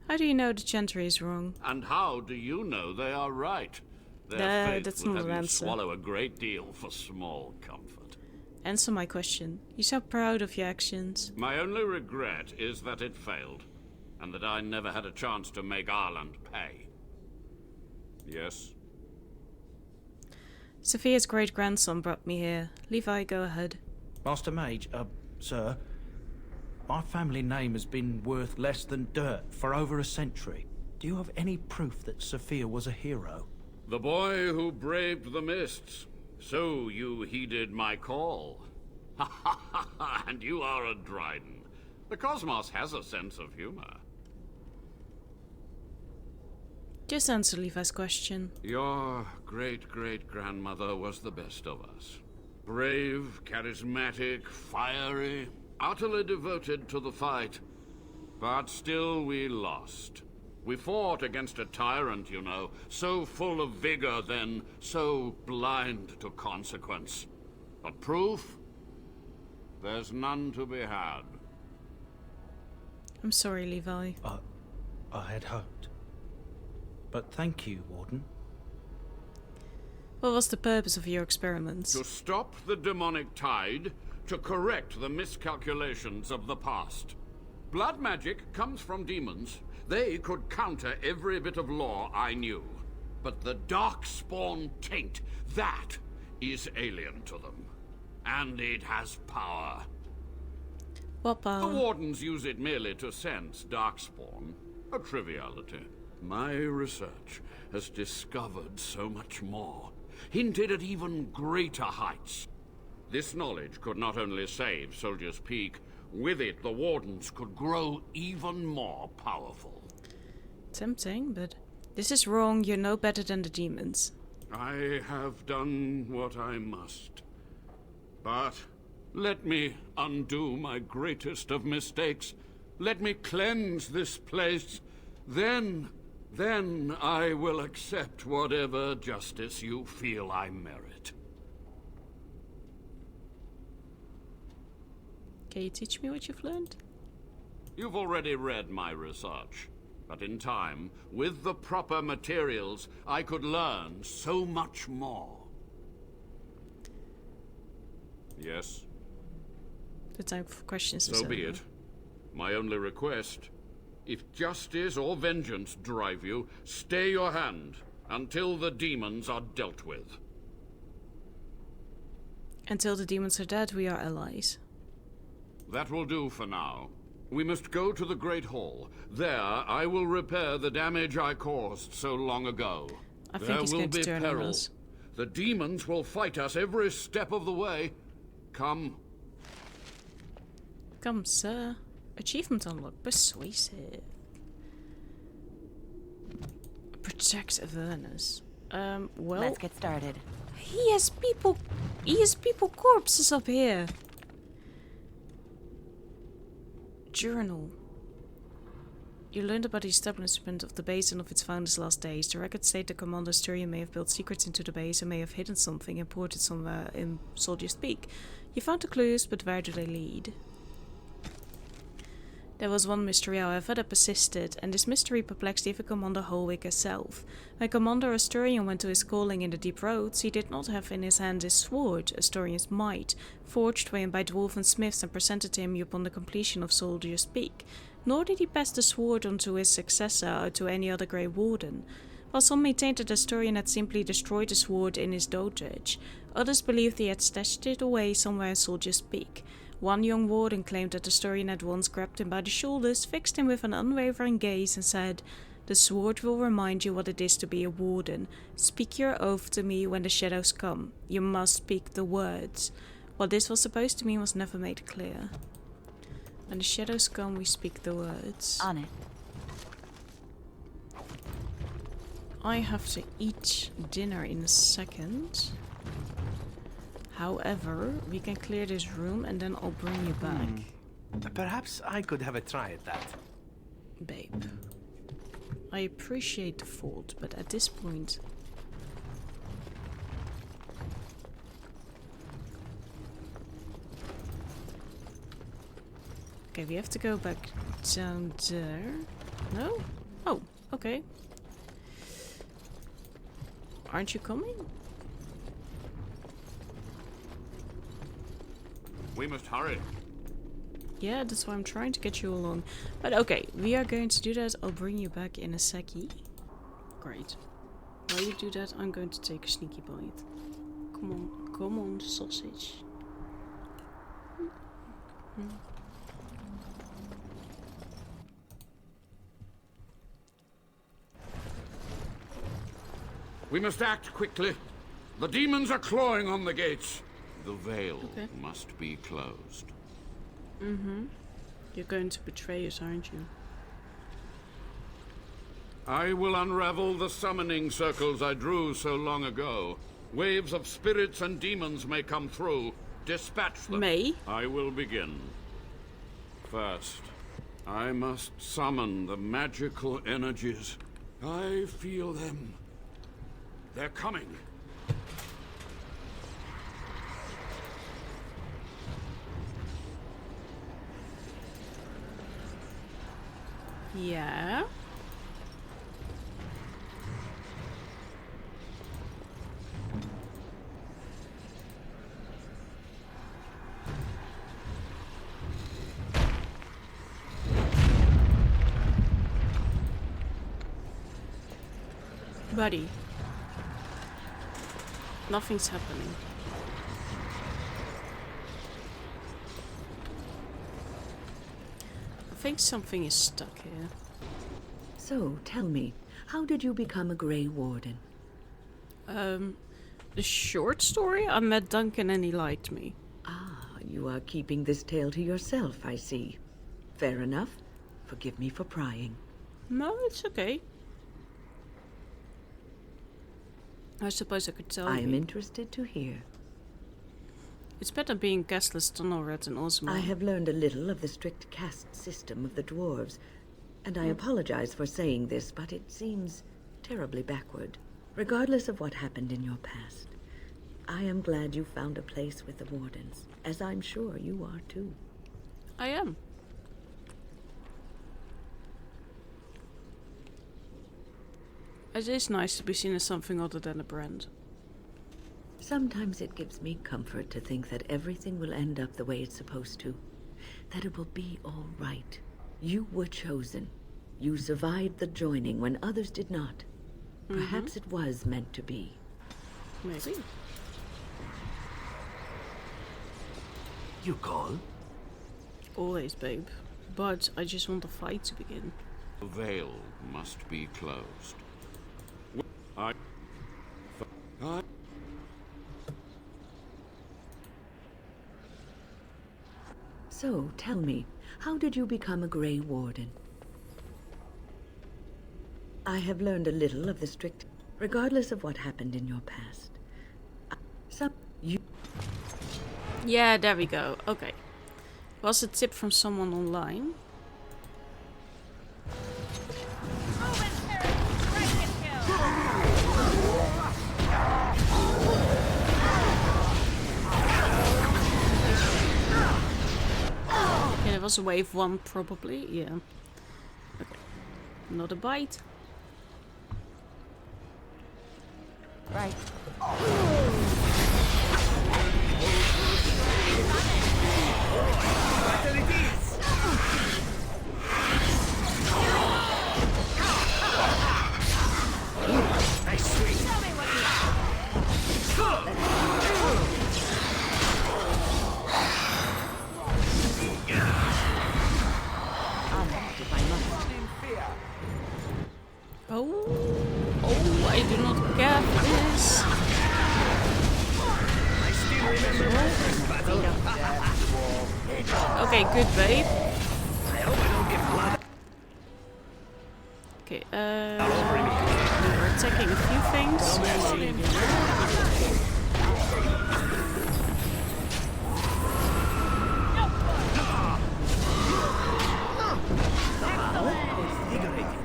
How do you know the Chantry is wrong? And how do you know they are right? Their faith That's would not have an you answer. swallow a great deal for small comfort. Answer my question. You sound proud of your actions. My only regret is that it failed, and that I never had a chance to make Arland pay. Yes? Sophia's great-grandson brought me here. Levi, go ahead. Master Mage, sir, my family name has been worth less than dirt for over a century. Do you have any proof that Sophia was a hero? The boy who braved the mists. So you heeded my call. Ha ha ha ha, and you are a Dryden. The cosmos has a sense of humor. Just answer Levi's question. Your great-great-grandmother was the best of us. Brave, charismatic, fiery, utterly devoted to the fight. But still we lost. We fought against a tyrant, you know, so full of vigor then, so blind to consequence. But proof? There's none to be had. I'm sorry, Levi. I had hoped. But thank you, Warden. What was the purpose of your experiments? To stop the demonic tide, to correct the miscalculations of the past. Blood magic comes from demons. They could counter every bit of law I knew. But the Darkspawn taint, that is alien to them. And it has power. What power? The Wardens use it merely to sense Darkspawn. A triviality. My research has discovered so much more. Hinted at even greater heights. This knowledge could not only save Soldier's Peak, with it the Wardens could grow even more powerful. Tempting, but this is wrong. You're no better than the demons. I have done what I must. But let me undo my greatest of mistakes. Let me cleanse this place. Then I will accept whatever justice you feel I merit. Can you teach me what you've learned? You've already read my research. But in time, with the proper materials, I could learn so much more. Yes? The time for questions is So be over. it. My only request, if justice or vengeance drive you, stay your hand until the demons are dealt with. Until the demons are dead, we are allies. That will do for now. We must go to the Great Hall. There, I will repair the damage I caused so long ago. I think he's going to turn on peril. us. The demons will fight us every step of the way. Come. Come, sir. Achievement unlocked. Persuasive. Protect Avernus. Well... Let's get started. He has people corpses up here. Journal. You learned about the establishment of the base and of its founder's last days. The records state the Commander Asturian may have built secrets into the base and may have hidden something imported somewhere in Soldier Speak. You found the clues, but where do they lead? There was one mystery, however, that persisted, and this mystery perplexed even Commander Holwick herself. When Commander Asturian went to his calling in the deep roads, he did not have in his hand his sword, Asturian's might, forged for him by dwarven smiths and presented to him upon the completion of Soldier's Peak. Nor did he pass the sword on to his successor or to any other Grey Warden. While some maintained that Asturian had simply destroyed the sword in his dotage, others believed he had stashed it away somewhere in Soldier's Peak. One young warden claimed that Asturian had once grabbed him by the shoulders, fixed him with an unwavering gaze and said, "The sword will remind you what it is to be a warden. Speak your oath to me when the shadows come. You must speak the words." What this was supposed to mean was never made clear. When the shadows come, we speak the words. On it. I have to eat dinner in a second. However, we can clear this room and then I'll bring you back. Perhaps I could have a try at that. Babe. I appreciate the fault, but at this point... Okay, we have to go back down there. No? Oh, okay. Aren't you coming? We must hurry. Yeah, that's why I'm trying to get you along. But okay, we are going to do that. I'll bring you back in a seckie. Great. While you do that, I'm going to take a sneaky bite. Come on, sausage. We must act quickly. The demons are clawing on the gates. The veil must be closed. You're going to betray us, aren't you? I will unravel the summoning circles I drew so long ago. Waves of spirits and demons may come through. Dispatch them. May? I will begin. First, I must summon the magical energies. I feel them. They're coming. Yeah. Buddy. Nothing's happening. I think something is stuck here. So, tell me, how did you become a Grey Warden? The short story? I met Duncan and he liked me. Ah, you are keeping this tale to yourself, I see. Fair enough. Forgive me for prying. No, it's okay. I suppose I could tell you. I am interested to hear. It's better being castless tunnel rat than Osmo. I have learned a little of the strict caste system of the dwarves, and I apologize for saying this, but it seems terribly backward. Regardless of what happened in your past, I am glad you found a place with the Wardens, as I'm sure you are too. I am. It is nice to be seen as something other than a brand. Sometimes it gives me comfort to think that everything will end up the way it's supposed to. That it will be all right. You were chosen. You survived the joining when others did not. Perhaps it was meant to be. Maybe. You call? Always, babe. But I just want the fight to begin. The veil must be closed. So, tell me, how did you become a Grey Warden? I have learned a little of the strict, regardless of what happened in your past. Yeah, there we go. Okay. Was a tip from someone online. Okay, there was a wave 1 probably, yeah. Okay. Another bite. Right. Oh, I do not care for this. Okay, good, babe. Okay, we're attacking a few things.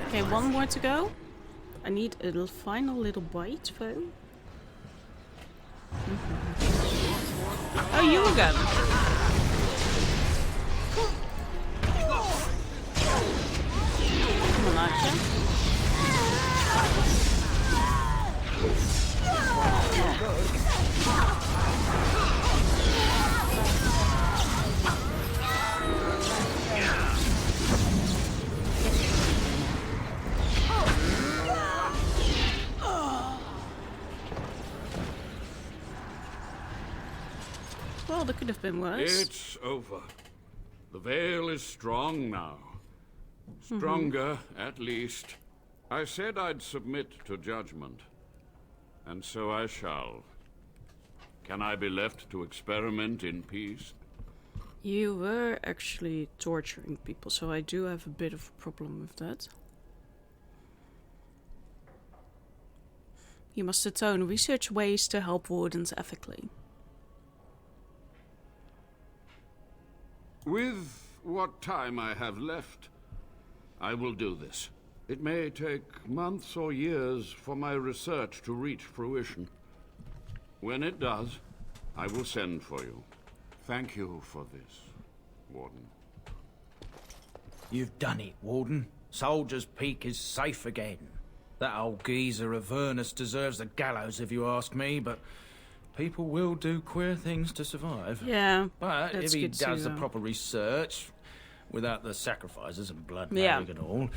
Okay, one more to go. I need a final little bite, though. Oh, you again. Come on, Archer. Well, there could have been worse. It's over. The veil is strong now. Stronger, at least. I said I'd submit to judgment. And so I shall. Can I be left to experiment in peace? You were actually torturing people, so I do have a bit of a problem with that. You must atone. Research ways to help wardens ethically. With what time I have left, I will do this. It may take months or years for my research to reach fruition. When it does, I will send for you. Thank you for this, Warden. You've done it, Warden. Soldier's Peak is safe again. That old geezer Avernus deserves the gallows if you ask me, but people will do queer things to survive. Yeah, but if he does the proper research, without the sacrifices and blood and all,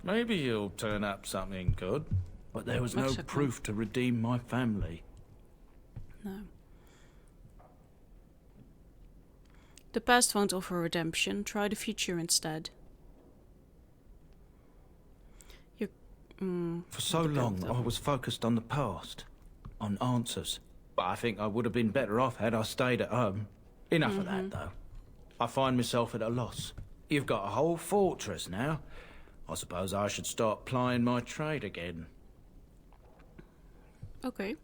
maybe he'll turn up something good. But there was no proof to redeem my family. No. The past won't offer redemption. Try the future instead. For so long, I was focused on the past, on answers. But I think I would have been better off had I stayed at home. Enough of that, though. I find myself at a loss. You've got a whole fortress now. I suppose I should start plying my trade again. Okay.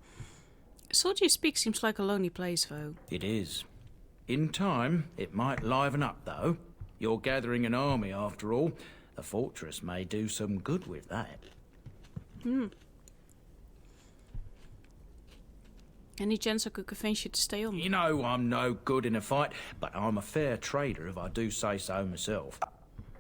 Soldier Speak seems like a lonely place, though. It is. In time, it might liven up, though. You're gathering an army, after all. The fortress may do some good with that. Any chance I could convince you to stay on? You know I'm no good in a fight, but I'm a fair trader if I do say so myself.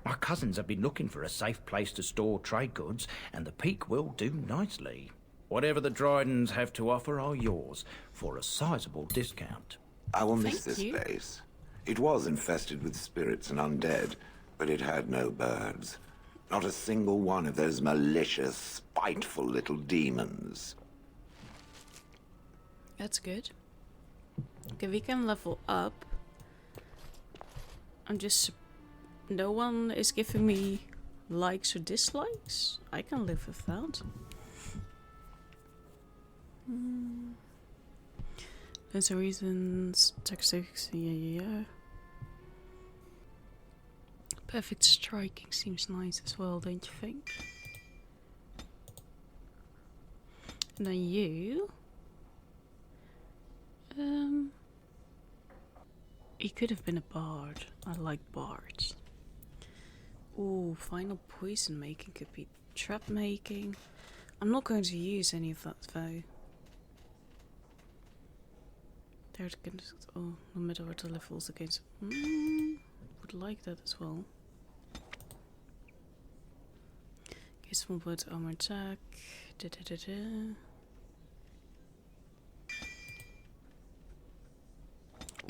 My cousins have been looking for a safe place to store trade goods, and the Peak will do nicely. Whatever the Drydens have to offer are yours, for a sizable discount. I will miss this place. It was infested with spirits and undead, but it had no birds. Not a single one of those malicious, spiteful little demons. That's good. Okay, we can level up. I'm just... No one is giving me likes or dislikes. I can live with that. There's a reasons. Tactics, yeah. Perfect striking seems nice as well, don't you think? And then you... He could have been a bard. I like bards. Ooh, final poison making could be trap making. I'm not going to use any of that though. They're against, oh, no matter what the levels against. Would like that as well. Okay, small birds armor attack.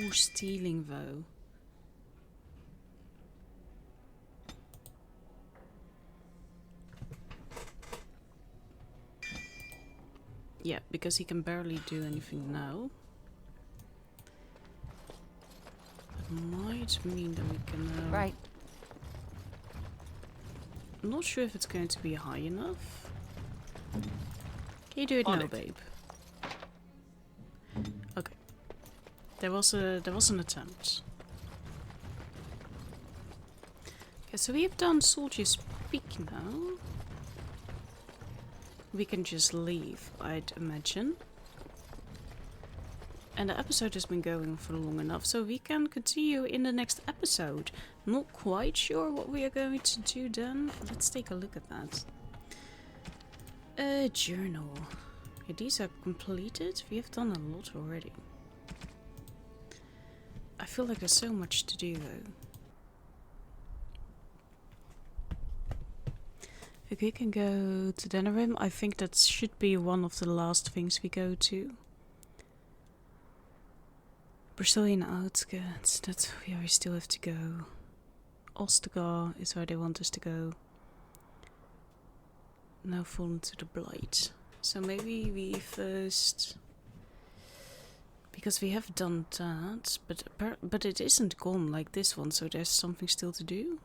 Ooh, stealing though. Yeah, because he can barely do anything now. That might mean that we can... Right. I'm not sure if it's going to be high enough. Can you do it now, babe? Okay. There was an attempt. Okay, so we have done Soldier's Peak now. We can just leave, I'd imagine. And the episode has been going for long enough, so we can continue in the next episode. Not quite sure what we are going to do then. Let's take a look at that. A journal. Yeah, these are completed. We have done a lot already. I feel like there's so much to do though. If we can go to Denerim, I think that should be one of the last things we go to. Brazilian outskirts, that's where we still have to go. Ostagar is where they want us to go. Now fall into the Blight. So maybe we first... Because we have done that, but it isn't gone like this one, so there's something still to do?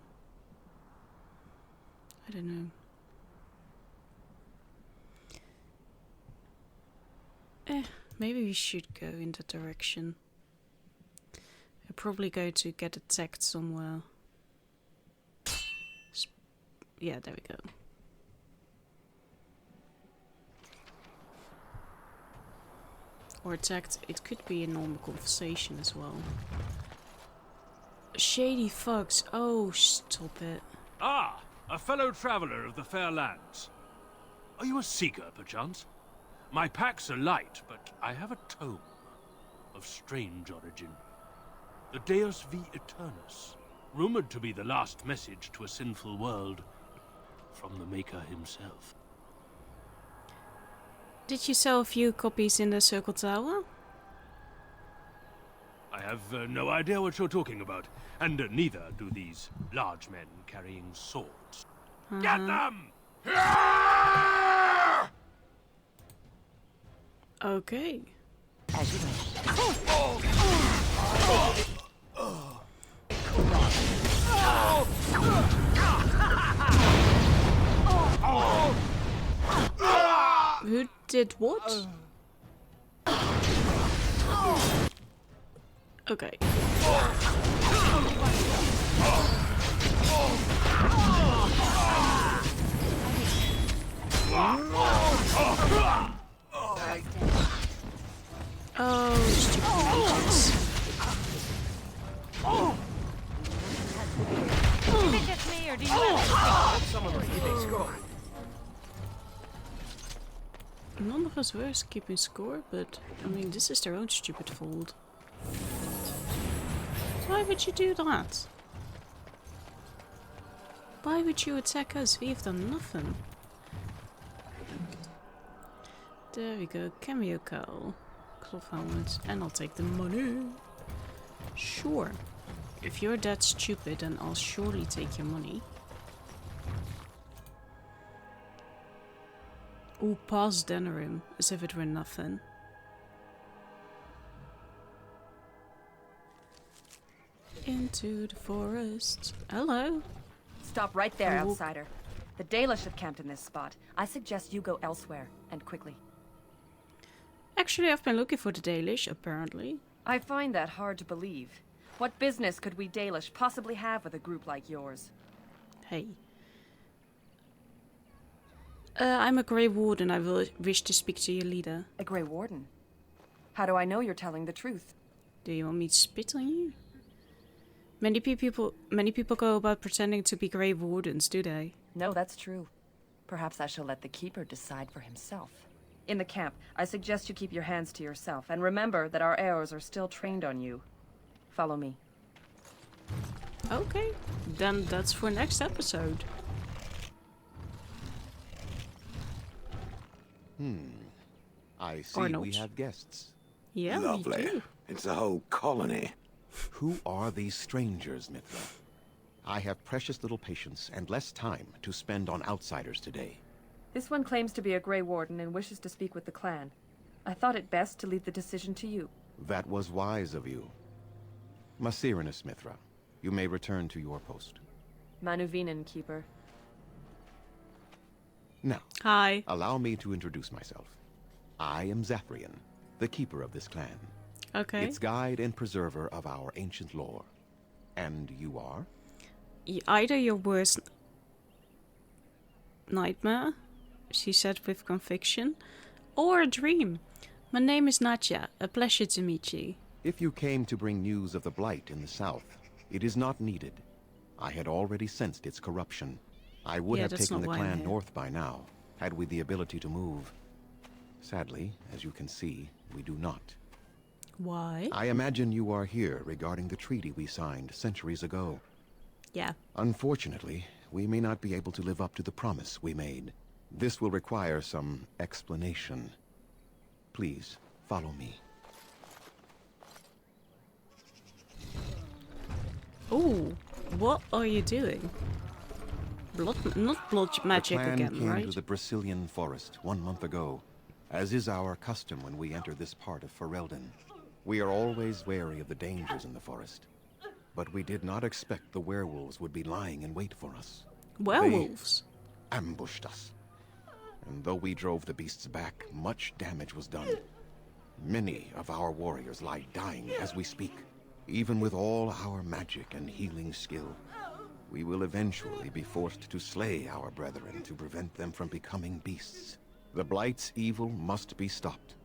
I don't know. Maybe we should go in that direction. I'll probably go to get attacked somewhere. Yeah, there we go. Or attacked. It could be a normal conversation as well. Shady fucks. Oh, stop it. Ah, a fellow traveller of the fair lands. Are you a seeker, perchance? My packs are light, but I have a tome of strange origin. The Deus V Eternus, rumored to be the last message to a sinful world from the Maker himself. Did you sell a few copies in the Circle Tower? I have no idea what you're talking about, and neither do these large men carrying swords. Get them! Okay. As you wish. Who did what? Okay. Oh, stupid mages. Is it just me, or do you have someone like keeping score? None of us were keeping score, but I mean, this is their own stupid fault. Why would you do that? Why would you attack us? We've done nothing. There we go. Cameo cowl. Cloth helmet. And I'll take the money. Sure. If you're that stupid, then I'll surely take your money. Ooh, past Denerim. As if it were nothing. Into the forest. Hello. Stop right there, outsider. The Dalish have camped in this spot. I suggest you go elsewhere, and quickly. Actually, I've been looking for the Dalish, apparently. I find that hard to believe. What business could we Dalish possibly have with a group like yours? Hey. I'm a Grey Warden. I will wish to speak to your leader. A Grey Warden? How do I know you're telling the truth? Do you want me to spit on you? Many people go about pretending to be Grey Wardens, do they? No, that's true. Perhaps I shall let the Keeper decide for himself. In the camp, I suggest you keep your hands to yourself, and remember that our arrows are still trained on you. Follow me. Okay, then that's for next episode. I see we have guests. Yeah, lovely. We do. It's a whole colony. Who are these strangers, Mithra? I have precious little patience and less time to spend on outsiders today. This one claims to be a Grey Warden and wishes to speak with the clan. I thought it best to leave the decision to you. That was wise of you. Masirinus, Mithra, you may return to your post. Manuvinen, Keeper. Now, hi. Allow me to introduce myself. I am Zafrian, the keeper of this clan. Okay. Its guide and preserver of our ancient lore. And you are? Either your worst nightmare, she said with conviction, or a dream. My name is Natya. A pleasure to meet you. If you came to bring news of the Blight in the south, it is not needed. I had already sensed its corruption. I would have taken the clan north by now, had we the ability to move. Sadly, as you can see, we do not. Why? I imagine you are here regarding the treaty we signed centuries ago. Yeah. Unfortunately, we may not be able to live up to the promise we made. This will require some explanation. Please, follow me. Ooh, what are you doing? Not blood magic again, right? The clan came to the Brazilian forest 1 month ago, as is our custom when we enter this part of Ferelden. We are always wary of the dangers in the forest, but we did not expect the werewolves would be lying in wait for us. Werewolves? They ambushed us. And though we drove the beasts back, much damage was done. Many of our warriors lie dying as we speak. Even with all our magic and healing skill, we will eventually be forced to slay our brethren to prevent them from becoming beasts. The Blight's evil must be stopped.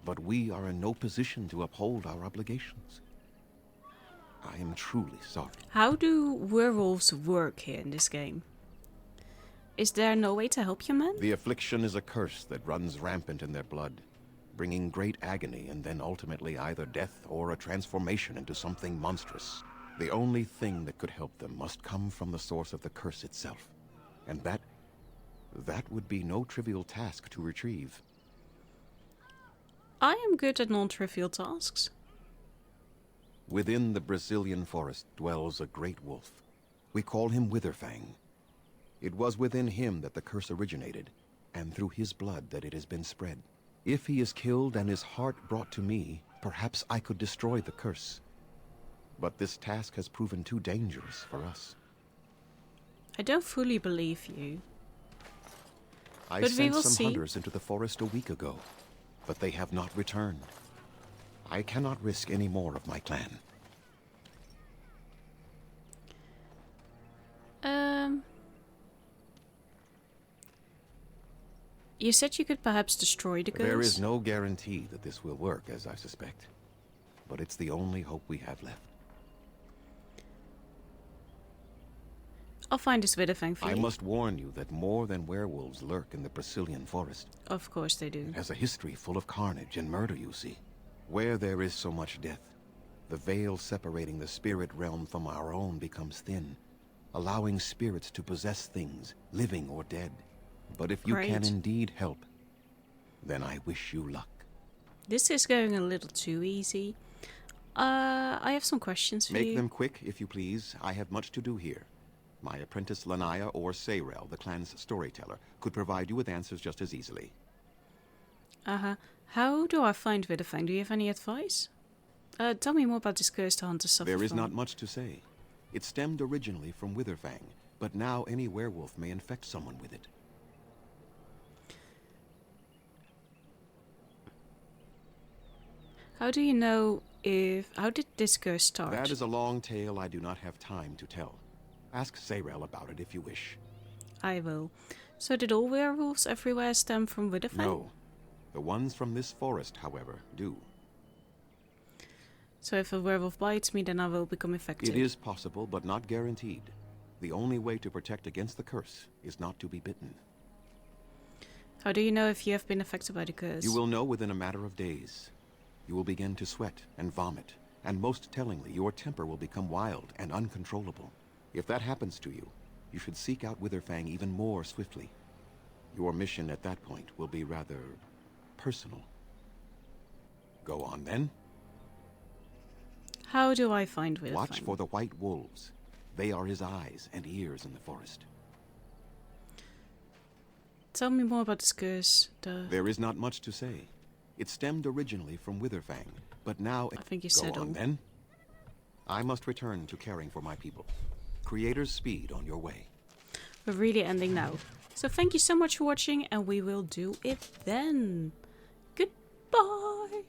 But we are in no position to uphold our obligations. I am truly sorry. How do werewolves work here in this game? Is there no way to help you, man? The affliction is a curse that runs rampant in their blood, bringing great agony and then ultimately either death or a transformation into something monstrous. The only thing that could help them must come from the source of the curse itself. And that would be no trivial task to retrieve. I am good at non-trivial tasks. Within the Brazilian forest dwells a great wolf. We call him Witherfang. It was within him that the curse originated, and through his blood that it has been spread. If he is killed and his heart brought to me, perhaps I could destroy the curse. But this task has proven too dangerous for us. I don't fully believe you. I sent some hunters into the forest a week ago, but they have not returned. I cannot risk any more of my clan. You said you could perhaps destroy the ghost? There is no guarantee that this will work, as I suspect. But it's the only hope we have left. I'll find this Witherfang for you. I must warn you that more than werewolves lurk in the Brazilian forest. Of course they do. It has a history full of carnage and murder, you see. Where there is so much death, the veil separating the spirit realm from our own becomes thin. allowing spirits to possess things, living or dead. But if you Great. can indeed help, then I wish you luck. This is going a little too easy. I have some questions for you. Make them quick, if you please. I have much to do here. My apprentice Lanaya or Sayrel, the clan's storyteller, could provide you with answers just as easily. How do I find Widderfang? Do you have any advice? Tell me more about this curse the hunters suffer There is from. not much to say. It stemmed originally from Witherfang, but now any werewolf may infect someone with it. How do you know if... How did this curse start? That is a long tale I do not have time to tell. Ask Sayrel about it if you wish. I will. So did all werewolves everywhere stem from Widderfang? No. The ones from this forest, however, do. So if a werewolf bites me, then I will become infected? It is possible, but not guaranteed. The only way to protect against the curse is not to be bitten. How do you know if you have been affected by the curse? You will know within a matter of days. You will begin to sweat and vomit, and most tellingly, your temper will become wild and uncontrollable. If that happens to you, you should seek out Witherfang even more swiftly. Your mission at that point will be rather personal. Go on then. How do I find Widderfang? Watch for the white wolves. They are his eyes and ears in the forest. Tell me more about this curse. There is not much to say. It stemmed originally from Witherfang, but now... I think you Go said on all. then. I must return to caring for my people. Creator's speed on your way. We're really ending now. So thank you so much for watching, and we will do it then. Goodbye.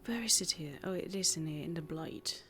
Where is it here? Oh, it is in here, in the blight.